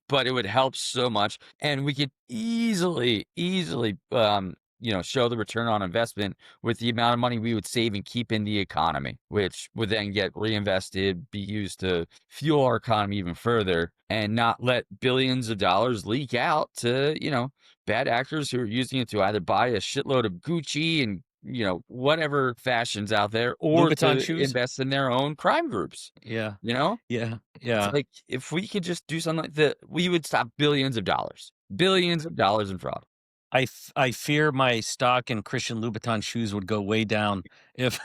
but it would help so much, and we could easily, show the return on investment with the amount of money we would save and keep in the economy, which would then get reinvested, be used to fuel our economy even further, and not let billions of dollars leak out to, bad actors who are using it to either buy a shitload of Gucci and, whatever fashions out there, or Louboutin to shoes? invest in their own crime groups, Yeah, you know? yeah, It's yeah. like, if we could just do something like that, we would stop billions of dollars in fraud. I fear my stock in Christian Louboutin shoes would go way down if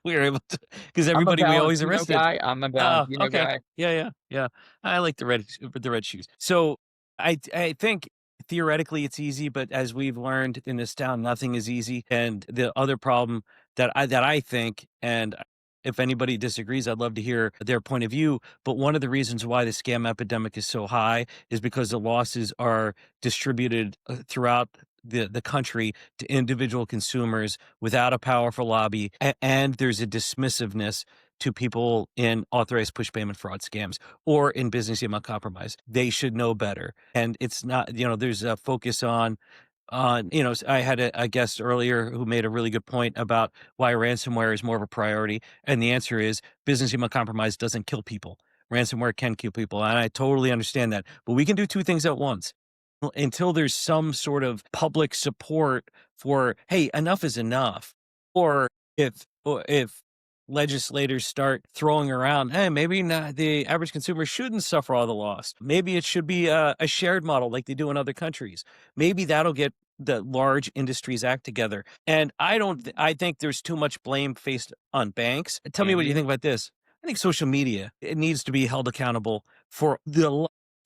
we were able to, because I'm a everybody we always Valentino arrested. guy, I'm a Oh, Valentino okay. guy. Yeah, yeah, yeah. I like the red shoes. So I think theoretically it's easy, but as we've learned in this town, nothing is easy. And the other problem that I think, and if anybody disagrees, I'd love to hear their point of view. But one of the reasons why the scam epidemic is so high is because the losses are distributed throughout the country to individual consumers without a powerful lobby, and there's a dismissiveness to people in authorized push payment fraud scams or in business email compromise. They should know better. And it's not, there's a focus on, I had a guest earlier who made a really good point about why ransomware is more of a priority. And the answer is business email compromise doesn't kill people. Ransomware can kill people. And I totally understand that. But we can do two things at once until there's some sort of public support for, hey, enough is enough. Or if legislators start throwing around, hey, maybe not, the average consumer shouldn't suffer all the loss. Maybe it should be a shared model like they do in other countries. Maybe that'll get the large industries act together. And I think there's too much blame faced on banks. Tell me what you Mhm. think about this. I think social media, it needs to be held accountable for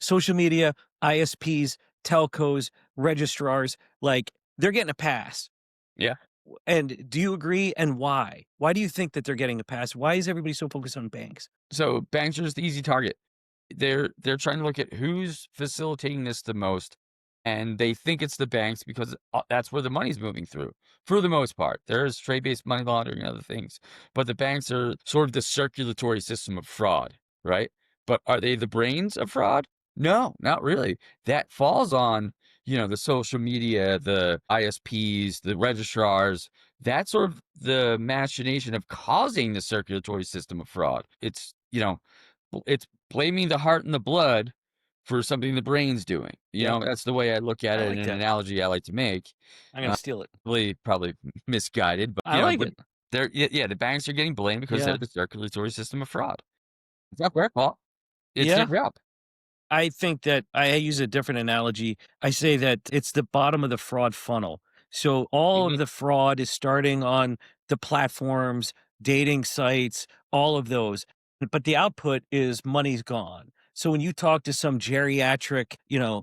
social media, ISPs, telcos, registrars, like they're getting a pass. Yeah. And do you agree, and why? Why do you think that they're getting a pass? Why is everybody so focused on banks? So, banks are just the easy target. They're trying to look at who's facilitating this the most, and they think it's the banks because, that's where the money's moving through, for the most part. There's trade-based money laundering and other things, but the banks are sort of the circulatory system of fraud, right? But are they the brains of fraud? No, not really. That falls on, the social media, the ISPs, the registrars. That's sort of the machination of causing the circulatory system of fraud. It's blaming the heart and the blood for something the brain's doing. Yep, That's the way I look at I it, in like an that. analogy I like to make. I'm gonna steal it. Probably misguided, but I like the it. they're yeah, the banks are getting blamed because they're Yeah, the circulatory system of fraud. It's not their fault. It's their yeah. job. I think that I use a different analogy. I say that it's the bottom of the fraud funnel. So all of Mhm. the fraud is starting on the platforms, dating sites, all of those. But the output is money's gone. So when you talk to some geriatric,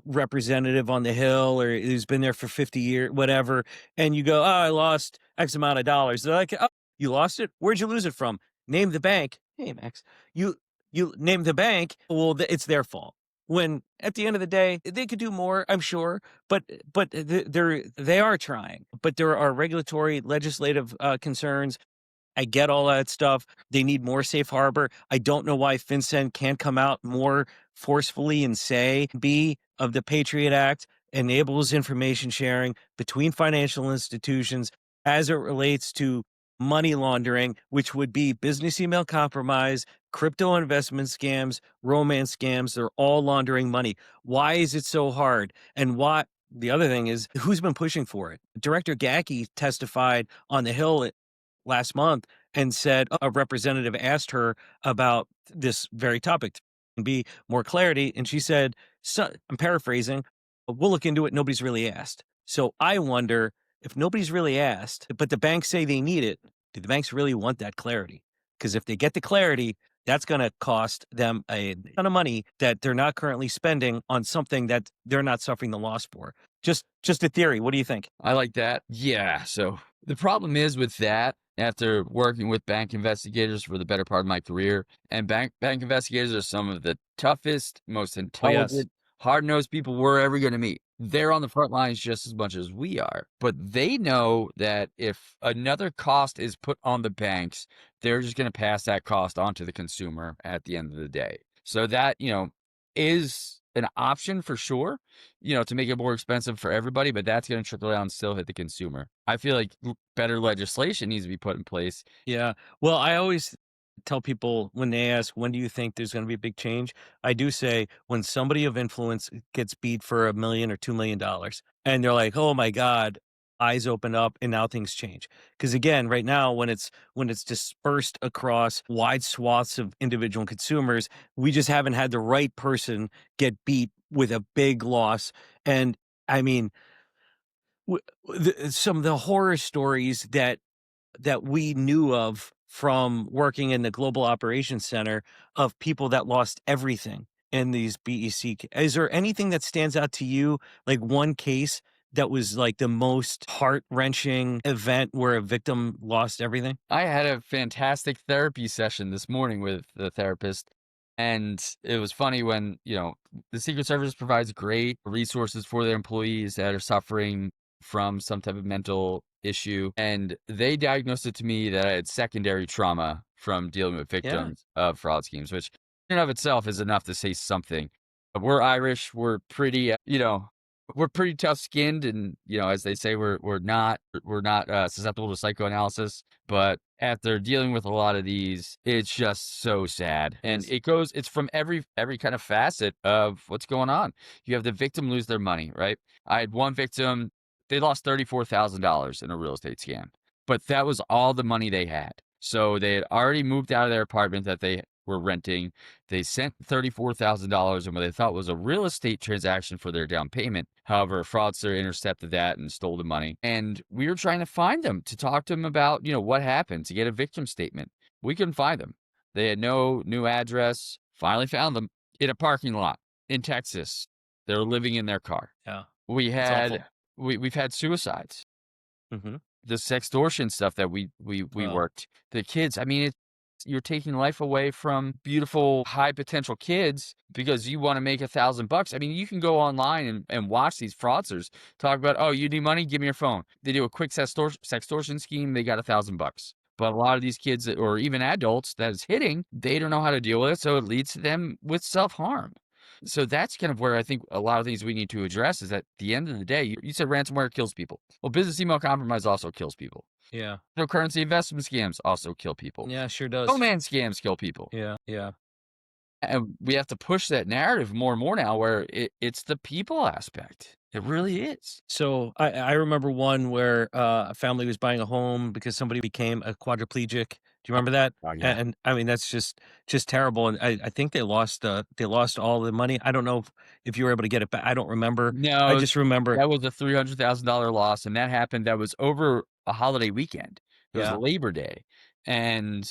representative on the Hill or who's been there for 50 years, whatever, and you go, "Oh, I lost X amount of dollars." They're like, "Oh, you lost it? Where'd you lose it from? Name the bank." Hey, Max, you you name the bank, well, it's their fault. When at the end of the day, they could do more, I'm sure, but they are trying. But there are regulatory, legislative concerns. I get all that stuff. They need more safe harbor. I don't know why FinCEN can't come out more forcefully and say B of the Patriot Act enables information sharing between financial institutions as it relates to money laundering, which would be business email compromise, crypto investment scams, romance scams. They're all laundering money. Why is it so hard? And why? The other thing is, who's been pushing for it? Director Gacky testified on the Hill last month and said a representative asked her about this very topic and be more clarity. And she said, so, I'm paraphrasing, we'll look into it. Nobody's really asked. So I wonder if nobody's really asked, but the banks say they need it, do the banks really want that clarity? Because if they get the clarity, that's going to cost them a ton of money that they're not currently spending on something that they're not suffering the loss for. Just a theory. What do you think? I like that. Yeah. So the problem is with that, after working with bank investigators for the better part of my career, and bank investigators are some of the toughest, most Oh, yes. intelligent, hard-nosed people we're ever going to meet. They're on the front lines just as much as we are. But they know that if another cost is put on the banks, they're just going to pass that cost on to the consumer at the end of the day. So that, is an option for sure, to make it more expensive for everybody, but that's going to trickle down and still hit the consumer. I feel like better legislation needs to be put in place. Yeah. Well, I always tell people when they ask, when do you think there's going to be a big change? I do say when somebody of influence gets beat for $1 million or $2 million and they're like, oh my God, eyes open up and now things change. Because again, right now, when it's dispersed across wide swaths of individual consumers, we just haven't had the right person get beat with a big loss. And I mean, some of the horror stories that we knew of from working in the Global Operations Center of people that lost everything in these BEC. Is there anything that stands out to you, like one case that was like the most heart-wrenching event where a victim lost everything? I had a fantastic therapy session this morning with the therapist. And it was funny when, the Secret Service provides great resources for their employees that are suffering from some type of mental issue. And they diagnosed it to me that I had secondary trauma from dealing with victims of fraud schemes, which in and of itself is enough to say something. But we're Irish. We're pretty, we're pretty tough skinned. And, as they say, we're not susceptible to psychoanalysis. But after dealing with a lot of these, it's just so sad. And it's from every kind of facet of what's going on. You have the victim lose their money, right? I had one victim, they lost $34,000 in a real estate scam, but that was all the money they had. So they had already moved out of their apartment that they were renting. They sent $34,000 in what they thought was a real estate transaction for their down payment. However, a fraudster intercepted that and stole the money. And we were trying to find them to talk to them about, what happened, to get a victim statement. We couldn't find them. They had no new address. Finally found them in a parking lot in Texas. They were living in their car. Yeah. We've had suicides. Mm-hmm. The sextortion stuff that we worked. The kids, I mean, you're taking life away from beautiful, high potential kids because you want to make $1,000. I mean, you can go online and watch these fraudsters talk about, oh, you need money? Give me your phone. They do a quick sextortion scheme. They got $1,000. But a lot of these kids, or even adults that it's hitting, they don't know how to deal with it. So it leads to them with self-harm. So that's kind of where I think a lot of things we need to address is at the end of the day, you said ransomware kills people. Well, business email compromise also kills people. Yeah. Cryptocurrency investment scams also kill people. Yeah, sure does. Romance scams kill people. Yeah. And we have to push that narrative more and more now where it's the people aspect. It really is. So I remember one where a family was buying a home because somebody became a quadriplegic. Do you remember that? Oh, yeah. And I mean, that's just terrible. And I think they lost all the money. I don't know if you were able to get it back. I don't remember. No, I just remember that was a $300,000 loss. And that happened. That was over a holiday weekend. It was Labor Day. And,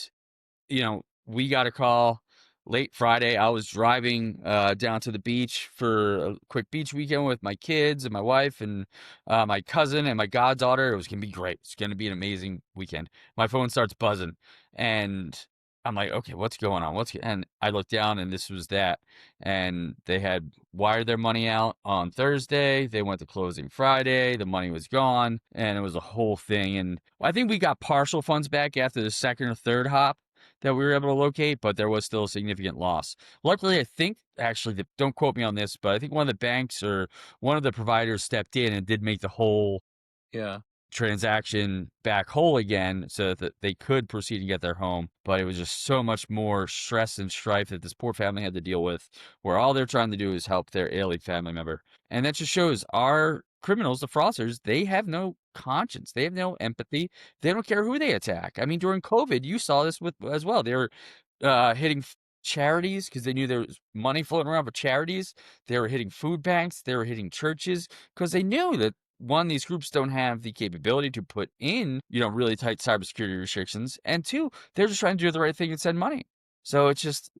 we got a call late Friday. I was driving down to the beach for a quick beach weekend with my kids and my wife and my cousin and my goddaughter. It was going to be great. It's going to be an amazing weekend. My phone starts buzzing and I'm like, okay, what's going on? And I looked down and this was that. And they had wired their money out on Thursday. They went to closing Friday. The money was gone and it was a whole thing. And I think we got partial funds back after the second or third hop that we were able to locate, but there was still a significant loss. Luckily, I think actually, don't quote me on this, but I think one of the banks or one of the providers stepped in and did make the whole Yeah. transaction back whole again so that they could proceed and get their home. But it was just so much more stress and strife that this poor family had to deal with, where all they're trying to do is help their ailing family member. And that just shows our criminals, the fraudsters, they have no conscience. They have no empathy. They don't care who they attack. I mean, during COVID, you saw this with as well. They were hitting charities because they knew there was money floating around for charities. They were hitting food banks. They were hitting churches because they knew that one, these groups don't have the capability to put in, really tight cybersecurity restrictions. And two, they're just trying to do the right thing and send money. So it's just,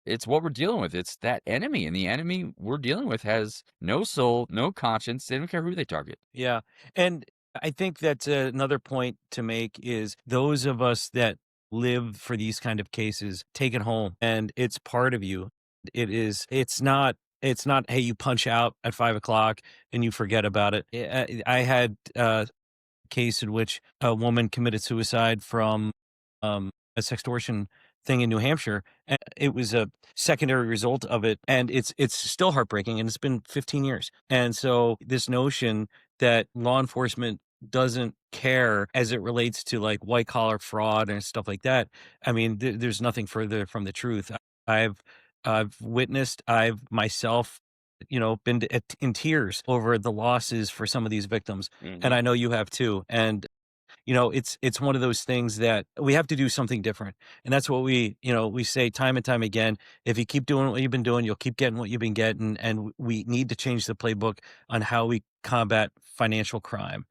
it's what we're dealing with. It's that enemy. And the enemy we're dealing with has no soul, no conscience. They don't care who they target. Yeah. And I think that's another point to make is those of us that live for these kind of cases take it home and it's part of you. It's not, hey, you punch out at 5 o'clock and you forget about it. I had a case in which a woman committed suicide from a sextortion thing in New Hampshire. And it was a secondary result of it. And it's still heartbreaking and it's been 15 years. And so this notion that law enforcement doesn't care as it relates to like white collar fraud and stuff like that. I mean, there's nothing further from the truth. I've witnessed, I've myself, been in tears over the losses for some of these victims. And I know you have too. And it's one of those things that we have to do something different. And that's what we say time and time again. If you keep doing what you've been doing, you'll keep getting what you've been getting. And we need to change the playbook on how we combat financial crime.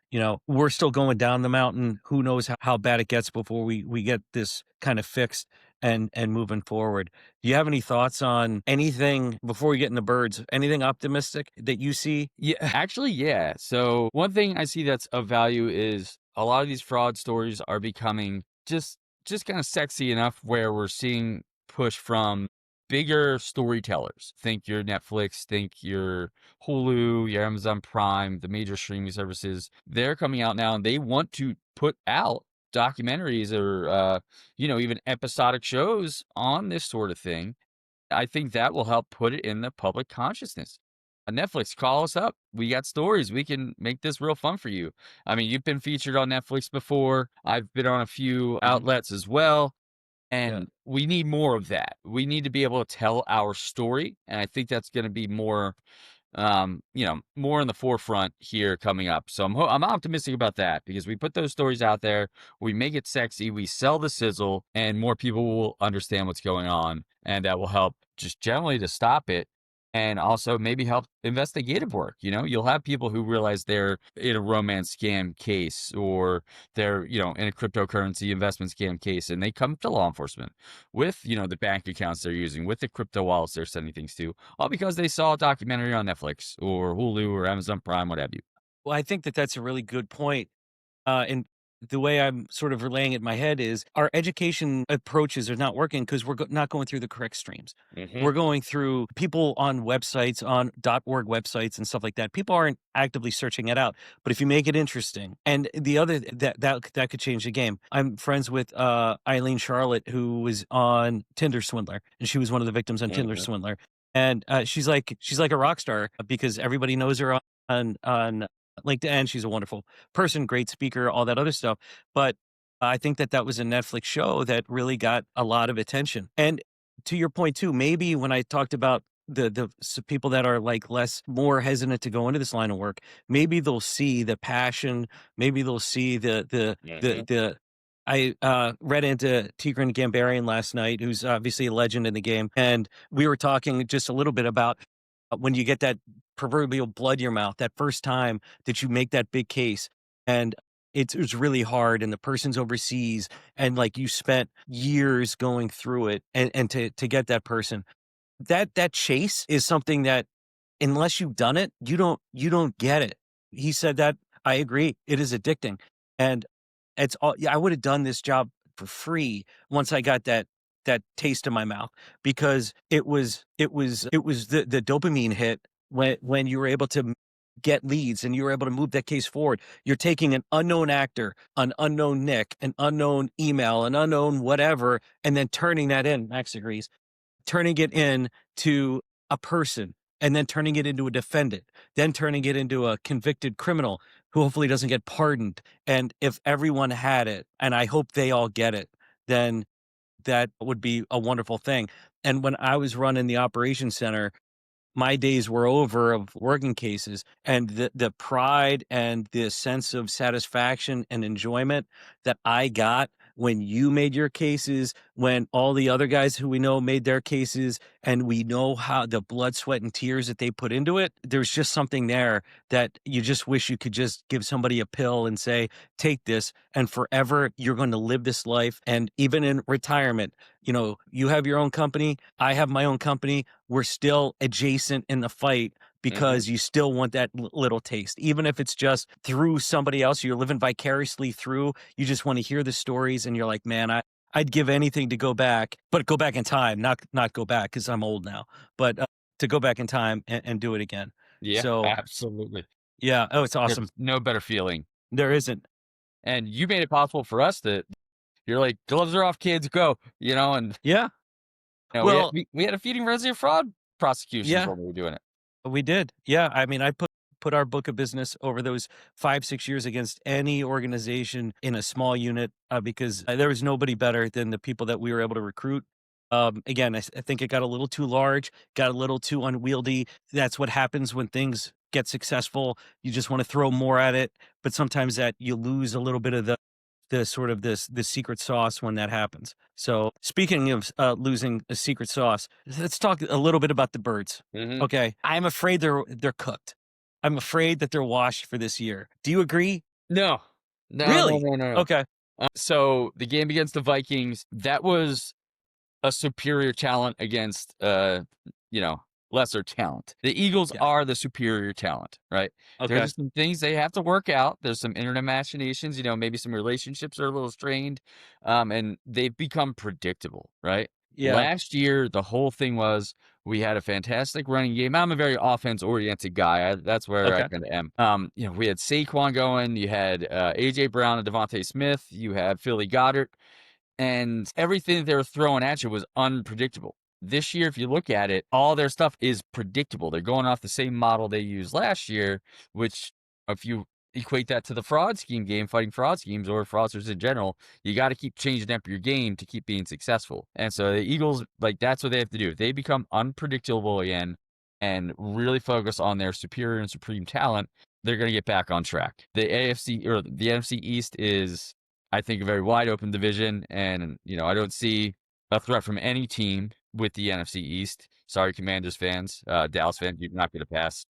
We're still going down the mountain. Who knows how bad it gets before we get this kind of fixed and moving forward. Do you have any thoughts on anything before we get into birds? Anything optimistic that you see? Yeah, actually, yeah. So one thing I see that's of value is a lot of these fraud stories are becoming just kind of sexy enough where we're seeing push from bigger storytellers. Think your Netflix, think your Hulu, your Amazon Prime, the major streaming services. They're coming out now and they want to put out documentaries or even episodic shows on this sort of thing. I think that will help put it in the public consciousness. Netflix, call us up. We got stories. We can make this real fun for you. I mean, you've been featured on Netflix before. I've been on a few outlets as well. And we need more of that. We need to be able to tell our story. And I think that's going to be more more in the forefront here coming up. So I'm optimistic about that because we put those stories out there, we make it sexy, we sell the sizzle, and more people will understand what's going on, and that will help just generally to stop it. And also maybe help investigative work. You'll have people who realize they're in a romance scam case or they're, in a cryptocurrency investment scam case, and they come to law enforcement with, the bank accounts they're using, with the crypto wallets they're sending things to, all because they saw a documentary on Netflix or Hulu or Amazon Prime, what have you. Well, I think that that's a really good point. And the way I'm sort of relaying it in my head is our education approaches are not working because we're not going through the correct streams. We're going through people on websites, on .org websites and stuff like that. People aren't actively searching it out. But if you make it interesting, and the other that could change the game. I'm friends with Eileen Charlotte, who was on Tinder Swindler, and she was one of the victims on Tinder Swindler. And she's like a rock star because everybody knows her on LinkedIn. She's a wonderful person, great speaker, all that other stuff. But I think that was a Netflix show that really got a lot of attention. And to your point too, maybe when I talked about the people that are like more hesitant to go into this line of work, maybe they'll see the passion. Maybe they'll see the I read into Tigran Gambarian last night, who's obviously a legend in the game. And we were talking just a little bit about when you get that proverbial blood in your mouth, that first time that you make that big case, and it's really hard, and the person's overseas, and like you spent years going through it, and to get that person, that chase is something that unless you've done it, you don't get it. He said that. I agree. It is addicting, and it's all. I would have done this job for free once I got that taste in my mouth, because it was the dopamine hit when you were able to get leads and you were able to move that case forward. You're taking an unknown actor, an unknown Nick, an unknown email, an unknown whatever, and then turning that in, Max agrees, turning it in to a person, and then turning it into a defendant, then turning it into a convicted criminal who hopefully doesn't get pardoned. And if everyone had it, and I hope they all get it, then that would be a wonderful thing. And when I was running the operations center, my days were over of working cases, and the pride and the sense of satisfaction and enjoyment that I got when you made your cases, when all the other guys who we know made their cases, and we know how the blood, sweat, and tears that they put into it, there's just something there that you just wish you could just give somebody a pill and say, take this, and forever you're going to live this life. And even in retirement, you have your own company, I have my own company, we're still adjacent in the fight because you still want that little taste, even if it's just through somebody else you're living vicariously through. You just want to hear the stories, and you're like, man, I'd give anything to go back, but go back in time, not go back because I'm old now, but to go back in time and do it again. Yeah, So absolutely. yeah, oh, it's awesome. There's no better feeling. There isn't. And you made it possible for us to. You're like, gloves are off, kids, go. And Yeah. well, we had a feeding frenzy of fraud prosecutions when we were doing it. We did. Yeah. I mean, I put our book of business over those 5-6 years against any organization in a small unit because there was nobody better than the people that we were able to recruit. Again, I think it got a little too large, got a little too unwieldy. That's what happens when things get successful. You just want to throw more at it, but sometimes that you lose a little bit of the sort of the secret sauce when that happens. So speaking of losing a secret sauce, let's talk a little bit about the birds. Okay. I'm afraid they're cooked. I'm afraid that they're washed for this year. Do you agree? No. Really? No. Okay. So the game against the Vikings, that was a superior talent against lesser talent. The Eagles are the superior talent, right? Okay. There's some things they have to work out. There's some internet machinations, maybe some relationships are a little strained, and they've become predictable, right? Yeah. Last year, the whole thing was we had a fantastic running game. I'm a very offense-oriented guy. That's where I kind of am. We had Saquon going. You had A.J. Brown and Devontae Smith. You had Philly Goddard. And everything they were throwing at you was unpredictable. This year, if you look at it, all their stuff is predictable. They're going off the same model they used last year, which if you equate that to the fraud scheme game, fighting fraud schemes or fraudsters in general, you got to keep changing up your game to keep being successful. And so the Eagles, that's what they have to do. If they become unpredictable again and really focus on their superior and supreme talent, they're going to get back on track. The AFC or the NFC East is, I think, a very wide open division. And, I don't see a threat from any team with the NFC East. Sorry, Commanders fans, Dallas fans, you're not going to pass.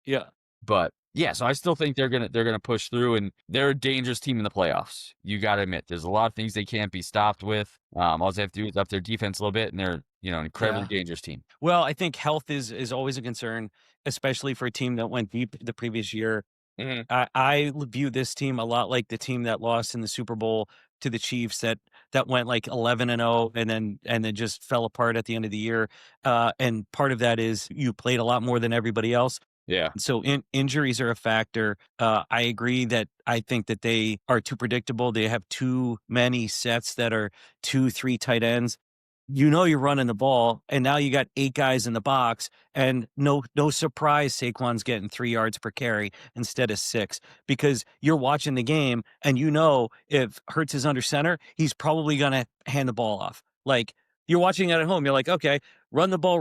Yeah. But yeah, so I still think they're gonna push through, and they're a dangerous team in the playoffs. You got to admit, there's a lot of things they can't be stopped with. All they have to do is up their defense a little bit, and they're an incredibly dangerous team. Well, I think health is always a concern, especially for a team that went deep the previous year. I view this team a lot like the team that lost in the Super Bowl to the Chiefs that went like 11-0 and then just fell apart at the end of the year. And part of that is you played a lot more than everybody else. Yeah. So injuries are a factor. I agree that I think that they are too predictable. They have too many sets that are 2-3 tight ends. You're running the ball, and now you got 8 guys in the box, and no surprise Saquon's getting 3 yards per carry instead of 6, because you're watching the game, and if Hurts is under center, he's probably going to hand the ball off. Like, you're watching it at home, you're like, okay, run the ball,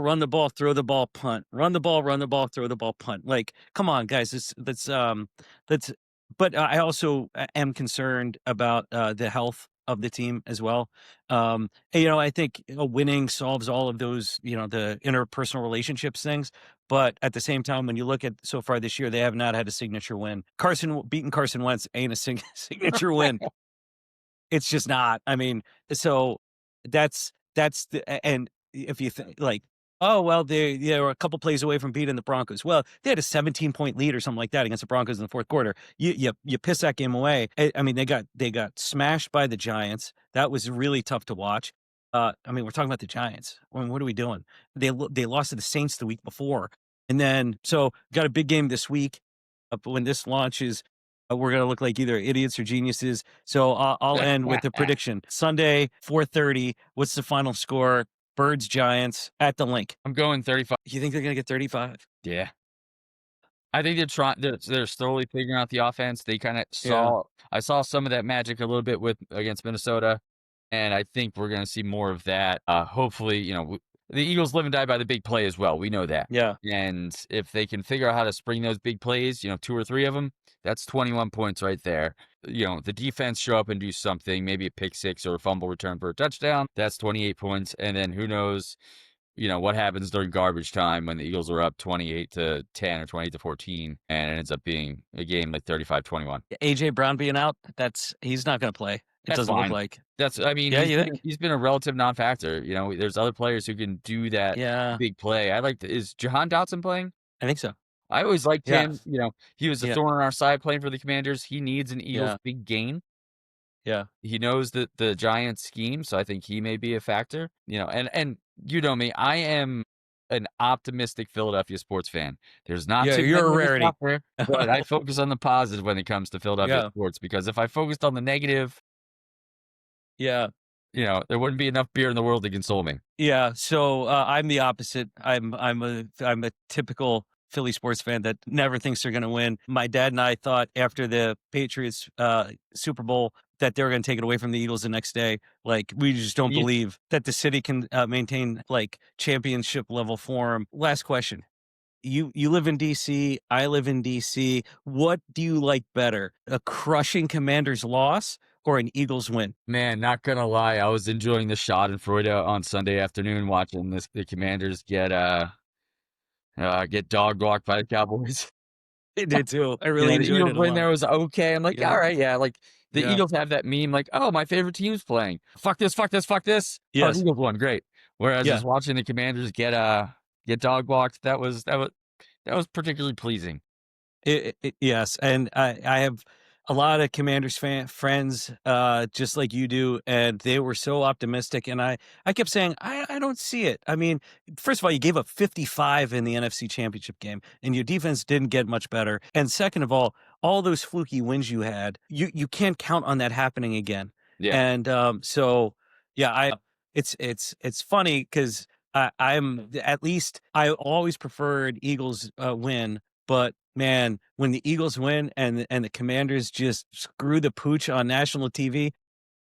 throw the ball, punt. Run the ball, throw the ball, punt. Like, come on, guys, let's. But I also am concerned about the health of the team as well. I think winning solves all of those, the interpersonal relationships things. But at the same time, when you look at so far this year, they have not had a signature win. Beating Carson Wentz ain't a signature win. It's just not. I mean, so that's and if you think Oh, well, they were a couple plays away from beating the Broncos. Well, they had a 17-point lead or something like that against the Broncos in the fourth quarter. You piss that game away. I mean, they got smashed by the Giants. That was really tough to watch. I mean, we're talking about the Giants. I mean, what are we doing? They lost to the Saints the week before, and then so got a big game this week. When this launches, we're gonna look like either idiots or geniuses. So I'll end with a prediction: Sunday, 4:30. What's the final score? Birds, Giants at the link. I'm going 35. You think they're going to get 35? Yeah. I think they're trying. They're slowly figuring out the offense. They kind of Yeah. saw. I saw some of that magic a little bit with against Minnesota, and I think we're going to see more of that. Hopefully, the Eagles live and die by the big play as well. We know that. Yeah. And if they can figure out how to spring those big plays, 2 or 3 of them, that's 21 points right there. The defense show up and do something, maybe a pick six or a fumble return for a touchdown. That's 28 points. And then who knows, what happens during garbage time when the Eagles are up 28-10 or 28-14, and it ends up being a game like 35-21. AJ Brown being out, he's not going to play. It That's doesn't fine. look like. Yeah, you think? he's been a relative non-factor. There's other players who can do that Yeah, big play. Is Jahan Dotson playing? I think so. I always liked Yeah. him. He was a Yeah. thorn on our side playing for the Commanders. He needs an Eagles Yeah. big game. Yeah. He knows the Giants scheme, so I think he may be a factor. And you know me, I am an optimistic Philadelphia sports fan. There's not Yeah, too you're a many of us rarity. out there, but I focus on the positive when it comes to Philadelphia Yeah. sports, because if I focused on the negative, Yeah. there wouldn't be enough beer in the world to console me. Yeah. So I'm the opposite. I'm a typical Philly sports fan that never thinks they're going to win. My dad and I thought after the Patriots Super Bowl that they were going to take it away from the Eagles the next day. Like, we just don't Yeah. believe that the city can maintain like championship level form. Last question. You live in DC, I live in DC. What do you like better? A crushing Commanders loss or an Eagles win? Man, not gonna lie, I was enjoying the Schadenfreude on Sunday afternoon watching the Commanders get dog walked by the Cowboys. I did too. I really The enjoyed Eagles it a win lot. there was okay. I'm like, Yeah. all right, yeah. Like the Yeah. Eagles have that meme, like, oh, my favorite team's playing. Fuck this, fuck this, fuck this. Oh, Yes. the Eagles won, great. Whereas Yeah. just watching the Commanders get dog walked, that was particularly pleasing. Yes, and I have a lot of Commanders friends, just like you do, and they were so optimistic, and I kept saying, I don't see it. I mean, first of all, you gave up 55 in the NFC Championship game, and your defense didn't get much better. And second of all those fluky wins you had, you can't count on that happening again. Yeah. And so yeah, it's funny because I'm at least I always preferred Eagles win. But man, when the Eagles win and the Commanders just screw the pooch on national TV,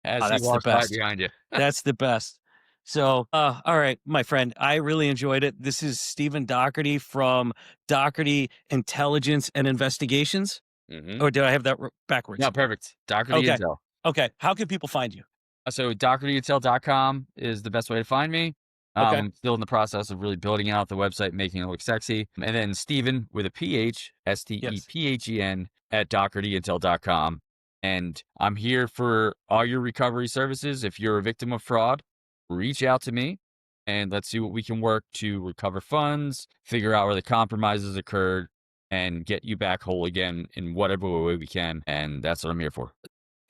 As he that's the walks right best. behind you. That's the best. So, all right, my friend, I really enjoyed it. This is Stephen Dougherty from Dougherty Intelligence and Investigations. Mhm. Or did I have that backwards? No, perfect. Dougherty Okay. Intel. Okay. How can people find you? So doughertyintel.com is the best way to find me. Okay. I'm still in the process of really building out the website, making it look sexy. And then Stephen with a PH, STEPHEN at doughertyintel.com. And I'm here for all your recovery services. If you're a victim of fraud, reach out to me and let's see what we can work to recover funds, figure out where the compromises occurred, and get you back whole again in whatever way we can. And that's what I'm here for.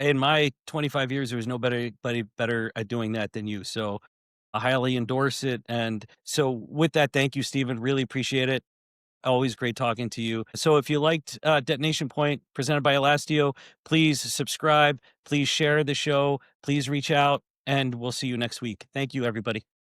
In my 25 years, there was nobody better at doing that than you. So I highly endorse it. And so with that, thank you, Stephen. Really appreciate it. Always great talking to you. So if you liked Detonation Point presented by Elastio, please subscribe. Please share the show. Please reach out. And we'll see you next week. Thank you, everybody.